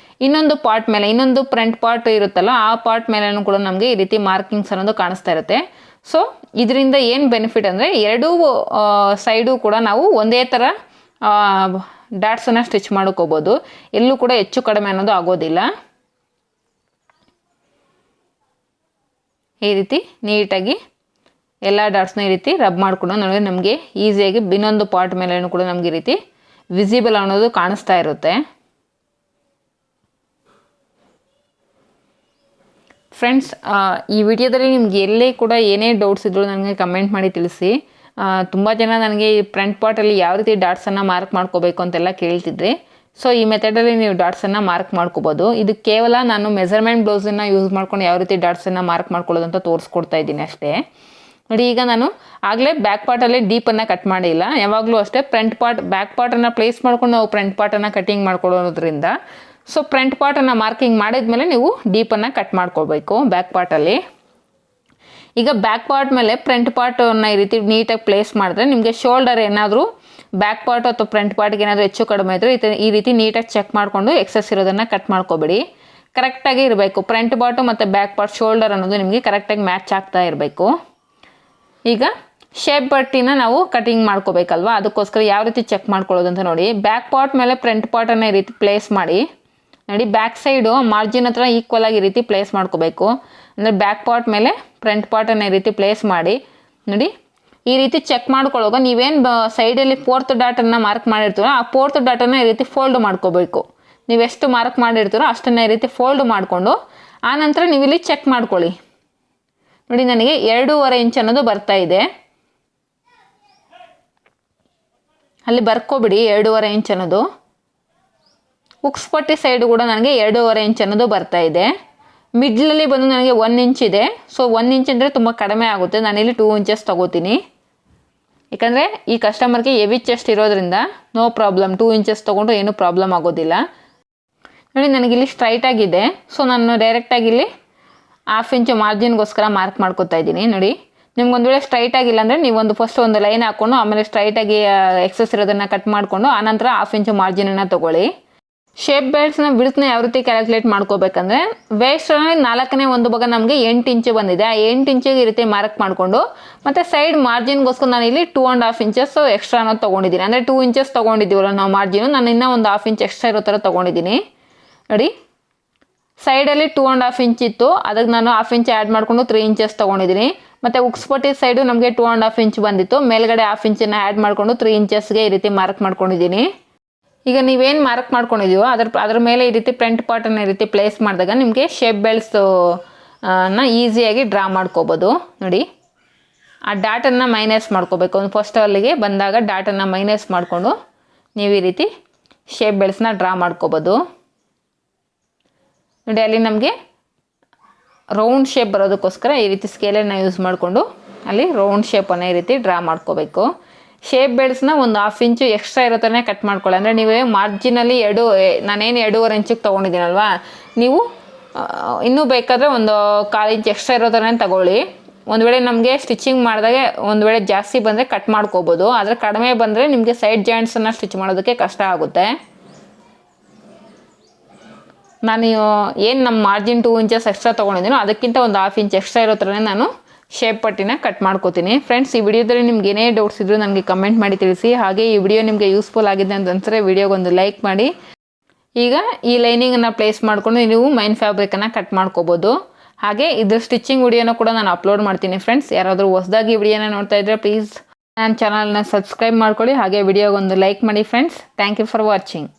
ಇನ್ನೊಂದು ಪಾರ್ಟ್ ಮೇಲೆ ಇನ್ನೊಂದು ಫ್ರಂಟ್ ಪಾರ್ಟ್ ಇರುತ್ತಲ್ಲ ಆ ಪಾರ್ಟ್ ಮೇಲೂ ಕೂಡ ನಮಗೆ ಈ ರೀತಿ ಮಾರ್ಕಿಂಗ್ಸ್ ಅನ್ನೋದು ಕಾಣಿಸ್ತಾ ಇರುತ್ತೆ. ಸೊ ಇದರಿಂದ ಏನು ಬೆನಿಫಿಟ್ ಅಂದರೆ ಎರಡೂ ಸೈಡು ಕೂಡ ನಾವು ಒಂದೇ ಥರ ಡಾಟ್ಸನ್ನು ಸ್ಟಿಚ್ ಮಾಡ್ಕೋಬೋದು. ಎಲ್ಲೂ ಕೂಡ ಹೆಚ್ಚು ಕಡಿಮೆ ಅನ್ನೋದು ಆಗೋದಿಲ್ಲ. ಈ ರೀತಿ ನೀಟಾಗಿ ಎಲ್ಲ ಡಾಟ್ಸ್ನ ಈ ರೀತಿ ರಬ್ ಮಾಡ್ಕೊಂಡು ನೋಡಿ ನಮಗೆ ಈಸಿಯಾಗಿ ಇನ್ನೊಂದು ಪಾರ್ಟ್ ಮೇಲೂ ಕೂಡ ನಮಗೆ ಈ ರೀತಿ ವಿಸಿಬಲ್ ಅನ್ನೋದು ಕಾಣಿಸ್ತಾ ಇರುತ್ತೆ. ಫ್ರೆಂಡ್ಸ್, ಈ ವಿಡಿಯೋದಲ್ಲಿ ನಿಮ್ಗೆ ಎಲ್ಲೇ ಕೂಡ ಏನೇ ಡೌಟ್ಸ್ ಇದ್ದರೂ ನನಗೆ ಕಮೆಂಟ್ ಮಾಡಿ ತಿಳಿಸಿ. ತುಂಬ ಜನ ನನಗೆ ಈ ಫ್ರಂಟ್ ಪಾರ್ಟಲ್ಲಿ ಯಾವ ರೀತಿ ಡಾಟ್ಸನ್ನು ಮಾರ್ಕ್ ಮಾಡ್ಕೋಬೇಕು ಅಂತೆಲ್ಲ ಕೇಳ್ತಿದ್ರಿ. ಸೊ ಈ ಮೆಥಡಲ್ಲಿ ನೀವು ಡಾಟ್ಸನ್ನು ಮಾರ್ಕ್ ಮಾಡ್ಕೋಬೋದು. ಇದು ಕೇವಲ ನಾನು ಮೆಜರ್ಮೆಂಟ್ ಬ್ಲೌಸನ್ನು ಯೂಸ್ ಮಾಡ್ಕೊಂಡು ಯಾವ ರೀತಿ ಡಾಟ್ಸನ್ನು ಮಾರ್ಕ್ ಮಾಡ್ಕೊಳ್ಳೋದು ಅಂತ ತೋರಿಸ್ಕೊಡ್ತಾ ಇದ್ದೀನಿ ಅಷ್ಟೇ. ನೋಡಿ ಈಗ ನಾನು ಆಗಲೇ ಬ್ಯಾಕ್ ಪಾರ್ಟಲ್ಲಿ ಡೀಪನ್ನು ಕಟ್ ಮಾಡಿಲ್ಲ. ಯಾವಾಗಲೂ ಅಷ್ಟೇ ಫ್ರಂಟ್ ಪಾರ್ಟ್ ಬ್ಯಾಕ್ ಪಾರ್ಟನ್ನು ಪ್ಲೇಸ್ ಮಾಡ್ಕೊಂಡು ನಾವು ಫ್ರಂಟ್ ಪಾರ್ಟನ್ನು ಕಟಿಂಗ್ ಮಾಡ್ಕೊಳ್ಳೋದ್ರಿಂದ ಸೊ ಫ್ರಂಟ್ ಪಾರ್ಟನ್ನು ಮಾರ್ಕಿಂಗ್ ಮಾಡಿದ್ಮೇಲೆ ನೀವು ಡೀಪನ್ನು ಕಟ್ ಮಾಡ್ಕೋಬೇಕು ಬ್ಯಾಕ್ ಪಾರ್ಟಲ್ಲಿ. ಈಗ ಬ್ಯಾಕ್ ಪಾರ್ಟ್ ಮೇಲೆ ಫ್ರಂಟ್ ಪಾರ್ಟನ್ನು ಈ ರೀತಿ ನೀಟಾಗಿ ಪ್ಲೇಸ್ ಮಾಡಿದ್ರೆ ನಿಮಗೆ ಶೋಲ್ಡರ್ ಏನಾದರೂ ಬ್ಯಾಕ್ ಪಾರ್ಟ್ ಅಥವಾ ಫ್ರಂಟ್ ಪಾರ್ಟ್ಗೆ ಏನಾದರೂ ಹೆಚ್ಚು ಕಡಿಮೆ ಇದ್ದರೆ ಈ ರೀತಿ ನೀಟಾಗಿ ಚೆಕ್ ಮಾಡಿಕೊಂಡು ಎಕ್ಸಸ್ ಇರೋದನ್ನು ಕಟ್ ಮಾಡ್ಕೋಬೇಡಿ. ಕರೆಕ್ಟಾಗಿ ಇರಬೇಕು. ಫ್ರಂಟ್ ಪಾರ್ಟು ಮತ್ತು ಬ್ಯಾಕ್ ಪಾರ್ಟ್ ಶೋಲ್ಡರ್ ಅನ್ನೋದು ನಿಮಗೆ ಕರೆಕ್ಟಾಗಿ ಮ್ಯಾಚ್ ಆಗ್ತಾ ಇರಬೇಕು. ಈಗ ಶೇಪ್ ಬಟ್ಟಿನ ನಾವು ಕಟಿಂಗ್ ಮಾಡ್ಕೋಬೇಕಲ್ವ, ಅದಕ್ಕೋಸ್ಕರ ಯಾವ ರೀತಿ ಚೆಕ್ ಮಾಡ್ಕೊಳ್ಳೋದು ಅಂತ ನೋಡಿ. ಬ್ಯಾಕ್ ಪಾರ್ಟ್ ಮೇಲೆ ಫ್ರಂಟ್ ಪಾರ್ಟನ್ನು ಈ ರೀತಿ ಪ್ಲೇಸ್ ಮಾಡಿ ನೋಡಿ, ಬ್ಯಾಕ್ ಸೈಡು ಮಾರ್ಜಿನ್ ಹತ್ರ ಈಕ್ವಲ್ ಆಗಿ ಈ ರೀತಿ ಪ್ಲೇಸ್ ಮಾಡ್ಕೋಬೇಕು. ಅಂದರೆ ಬ್ಯಾಕ್ ಪಾರ್ಟ್ ಮೇಲೆ ಫ್ರಂಟ್ ಪಾರ್ಟನ್ನು ಈ ರೀತಿ ಪ್ಲೇಸ್ ಮಾಡಿ ನೋಡಿ. ಈ ರೀತಿ ಚೆಕ್ ಮಾಡ್ಕೊಳ್ಳೋವಾಗ ನೀವೇನು ಸೈಡಲ್ಲಿ 4th ಡಾಟನ್ನು ಮಾರ್ಕ್ ಮಾಡಿರ್ತೀರೋ ಆ 4th ಡಾಟನ್ನು ಈ ರೀತಿ ಫೋಲ್ಡ್ ಮಾಡ್ಕೋಬೇಕು. ನೀವೆಷ್ಟು ಮಾರ್ಕ್ ಮಾಡಿರ್ತೀರೋ ಅಷ್ಟನ್ನು ಈ ರೀತಿ ಫೋಲ್ಡ್ ಮಾಡಿಕೊಂಡು ಆನಂತರ ನೀವಿಲ್ಲಿ ಚೆಕ್ ಮಾಡ್ಕೊಳ್ಳಿ. ನೋಡಿ ನನಗೆ 2.5 ಇಂಚ್ ಅನ್ನೋದು ಬರ್ತಾ ಇದೆ. ಅಲ್ಲಿ ಬರ್ಕೋಬಿಡಿ 2.5 ಇಂಚ್ ಅನ್ನೋದು. ಉಕ್ಸ್ಪಟ್ಟಿ ಸೈಡು ಕೂಡ ನನಗೆ 2.5 ಇಂಚ್ ಅನ್ನೋದು ಬರ್ತಾ ಇದೆ. ಮಿಡ್ಲಲ್ಲಿ ಬಂದು ನನಗೆ 1 ಇಂಚ್ ಇದೆ. ಸೊ 1 ಇಂಚ್ ಅಂದರೆ ತುಂಬ ಕಡಿಮೆ ಆಗುತ್ತೆ. ನಾನಿಲ್ಲಿ 2 ಇಂಚಸ್ ತೊಗೋತೀನಿ. ಯಾಕಂದರೆ ಈ ಕಸ್ಟಮರ್ಗೆ ಹೆವಿ ಚೆಸ್ಟ್ ಇರೋದ್ರಿಂದ ನೋ ಪ್ರಾಬ್ಲಮ್, 2 ಇಂಚಸ್ ತೊಗೊಂಡು ಏನೂ ಪ್ರಾಬ್ಲಮ್ ಆಗೋದಿಲ್ಲ. ನೋಡಿ ನನಗಿಲ್ಲಿ ಸ್ಟ್ರೈಟಾಗಿದೆ. ಸೊ ನಾನು ಡೈರೆಕ್ಟಾಗಿ ಇಲ್ಲಿ 1/2 ಇಂಚು ಮಾರ್ಜಿನ್ಗೋಸ್ಕರ ಮಾರ್ಕ್ ಮಾಡ್ಕೊತಾ ಇದ್ದೀನಿ. ನೋಡಿ ನಿಮ್ಗೊಂದು ವೇಳೆ ಸ್ಟ್ರೈಟ್ ಆಗಿಲ್ಲ ಅಂದರೆ ನೀವು ಫಸ್ಟ್ ಒಂದು ಲೈನ್ ಹಾಕ್ಕೊಂಡು ಆಮೇಲೆ ಸ್ಟ್ರೈಟಾಗಿ ಎಕ್ಸಸ್ ಇರೋದನ್ನು ಕಟ್ ಮಾಡಿಕೊಂಡು ಆನಂತರ 1/2 ಇಂಚು ಮಾರ್ಜಿನನ್ನು ತೊಗೊಳ್ಳಿ. ಶೇಪ್ ಬೆಲ್ಟ್ಸ್ನ ವಿಡ್ತ್ನ ಯಾವ ರೀತಿ ಕ್ಯಾಲ್ಕುಲೇಟ್ ಮಾಡ್ಕೋಬೇಕಂದ್ರೆ ವೇಸ್ಟಲ್ಲಿ 4ನೇ ಒಂದು ಭಾಗ ನಮಗೆ 8 ಇಂಚು ಬಂದಿದೆ. ಆ 8 ಇಂಚಿಗೆ ಈ ರೀತಿ ಮಾರ್ಕ್ ಮಾಡಿಕೊಂಡು ಮತ್ತು ಸೈಡ್ ಮಾರ್ಜಿನ್ಗೋಸ್ಕರ ನಾನು ಇಲ್ಲಿ 2.5 ಇಂಚಸ್ ಎಕ್ಸ್ಟ್ರಾ ಅನ್ನೋದು ತೊಗೊಂಡಿದ್ದೀನಿ. ಅಂದರೆ 2 ಇಂಚಸ್ ತೊಗೊಂಡಿದ್ದೀವಲ್ಲ ನಾವು ಮಾರ್ಜಿನು, ನಾನು ಇನ್ನೂ ಒಂದು 1/2 ಇಂಚ್ ಎಕ್ಸ್ಟ್ರಾ ಇರೋ ಥರ ತೊಗೊಂಡಿದ್ದೀನಿ ನೋಡಿ. ಸೈಡಲ್ಲಿ 2.5 ಇಂಚ್ ಇತ್ತು, ಅದಕ್ಕೆ ನಾನು 1/2 ಇಂಚ್ ಆ್ಯಡ್ ಮಾಡಿಕೊಂಡು 3 ಇಂಚಸ್ ತೊಗೊಂಡಿದ್ದೀನಿ. ಮತ್ತು ಉಕ್ಸ್ಪಟ್ಟಿ ಸೈಡು ನಮಗೆ 2.5 ಇಂಚ್ ಬಂದಿತ್ತು, ಮೇಲ್ಗಡೆ 1/2 ಇಂಚನ್ನು ಆ್ಯಡ್ ಮಾಡಿಕೊಂಡು 3 ಇಂಚಸ್ಗೆ ಈ ರೀತಿ ಮಾರ್ಕ್ ಮಾಡ್ಕೊಂಡಿದ್ದೀನಿ. ಈಗ ನೀವೇನು ಮಾರ್ಕ್ ಮಾಡ್ಕೊಂಡಿದ್ದೀವೋ ಅದ್ರ ಮೇಲೆ ಈ ರೀತಿ ಫ್ರಂಟ್ ಪಾರ್ಟನ್ನು ಈ ರೀತಿ ಪ್ಲೇಸ್ ಮಾಡಿದಾಗ ನಿಮಗೆ ಶೇಪ್ ಬೆಲ್ಟ್ಸ್ ಈಸಿಯಾಗಿ ಡ್ರಾ ಮಾಡ್ಕೋಬೋದು ನೋಡಿ. ಆ ಡಾಟನ್ನು ಮೈನಸ್ ಮಾಡ್ಕೋಬೇಕು. ಒಂದು ಫಸ್ಟ್ ಅಲ್ಲಿಗೆ ಬಂದಾಗ ಡಾಟನ್ನು ಮೈನಸ್ ಮಾಡಿಕೊಂಡು ನೀವು ಈ ರೀತಿ ಶೇಪ್ ಬೆಲ್ಟ್ಸ್ನ ಡ್ರಾ ಮಾಡ್ಕೋಬೋದು ನೋಡಿ. ಅಲ್ಲಿ ನಮಗೆ ರೌಂಡ್ ಶೇಪ್ ಬರೋದಕ್ಕೋಸ್ಕರ ಈ ರೀತಿ ಸ್ಕೇಲನ್ನು ಯೂಸ್ ಮಾಡಿಕೊಂಡು ಅಲ್ಲಿ ರೌಂಡ್ ಶೇಪನ್ನು ಈ ರೀತಿ ಡ್ರಾ ಮಾಡ್ಕೋಬೇಕು. ಶೇಪ್ ಬೆಲ್ಟ್ಸ್ನ ಒಂದು 1/2 ಇಂಚು ಎಕ್ಸ್ಟ್ರಾ ಇರೋ ಥರನೇ ಕಟ್ ಮಾಡ್ಕೊಳ್ಳಿ. ಅಂದರೆ ನೀವು ಮಾರ್ಜಿನಲ್ಲಿ ನಾನೇನು 2.5 ಇಂಚಿಗೆ ತೊಗೊಂಡಿದ್ದೀನಲ್ವಾ, ನೀವು ಇನ್ನೂ ಬೇಕಾದರೆ ಒಂದು 1/4 ಇಂಚ್ ಎಕ್ಸ್ಟ್ರಾ ಇರೋ ಥರನೇ ತಗೊಳ್ಳಿ. ಒಂದು ವೇಳೆ ನಮಗೆ ಸ್ಟಿಚಿಂಗ್ ಮಾಡಿದಾಗ ಒಂದು ವೇಳೆ ಜಾಸ್ತಿ ಬಂದರೆ ಕಟ್ ಮಾಡ್ಕೋಬೋದು, ಆದರೆ ಕಡಿಮೆ ಬಂದರೆ ನಿಮಗೆ ಸೈಡ್ ಜಾಯಿಂಟ್ಸನ್ನು ಸ್ಟಿಚ್ ಮಾಡೋದಕ್ಕೆ ಕಷ್ಟ ಆಗುತ್ತೆ. ನಾನು ಏನು ನಮ್ಮ ಮಾರ್ಜಿನ್ 2 ಇಂಚಸ್ ಎಕ್ಸ್ಟ್ರಾ ತೊಗೊಂಡಿದ್ದೀನೋ ಅದಕ್ಕಿಂತ ಒಂದು 1/2 ಇಂಚ್ ಎಕ್ಸ್ಟ್ರಾ ಇರೋ ಥರನೇ ನಾನು ಶೇಪ್ ಪಟ್ಟಿನ ಕಟ್ ಮಾಡ್ಕೋತೀನಿ. ಫ್ರೆಂಡ್ಸ್, ಈ ವಿಡಿಯೋದಲ್ಲಿ ನಿಮ್ಗೆ ಏನೇ ಡೌಟ್ಸ್ ಇದ್ದರೂ ನನಗೆ ಕಮೆಂಟ್ ಮಾಡಿ ತಿಳಿಸಿ. ಹಾಗೆ ಈ ವಿಡಿಯೋ ನಿಮಗೆ ಯೂಸ್ಫುಲ್ ಆಗಿದೆ ಅಂತ ಅನ್ಸಿದ್ರೆ ವಿಡಿಯೋಗೊಂದು ಲೈಕ್ ಮಾಡಿ. ಈಗ ಈ ಲೈನಿಂಗನ್ನು ಪ್ಲೇಸ್ ಮಾಡಿಕೊಂಡು ನೀವು ಮೈನ್ ಫ್ಯಾಬ್ರಿಕನ್ನು ಕಟ್ ಮಾಡ್ಕೋಬೋದು. ಹಾಗೆ ಇದ್ರ ಸ್ಟಿಚಿಂಗ್ ವಿಡಿಯೋನ ಕೂಡ ನಾನು ಅಪ್ಲೋಡ್ ಮಾಡ್ತೀನಿ. ಫ್ರೆಂಡ್ಸ್, ಯಾರಾದರೂ ಹೊಸದಾಗಿ ವಿಡಿಯೋನ ನೋಡ್ತಾ ಇದ್ದರೆ ಪ್ಲೀಸ್ ನನ್ನ ಚಾನಲ್ನ ಸಬ್ಸ್ಕ್ರೈಬ್ ಮಾಡ್ಕೊಳ್ಳಿ. ಹಾಗೆ ವಿಡಿಯೋಗೊಂದು ಲೈಕ್ ಮಾಡಿ friends. Thank you for watching.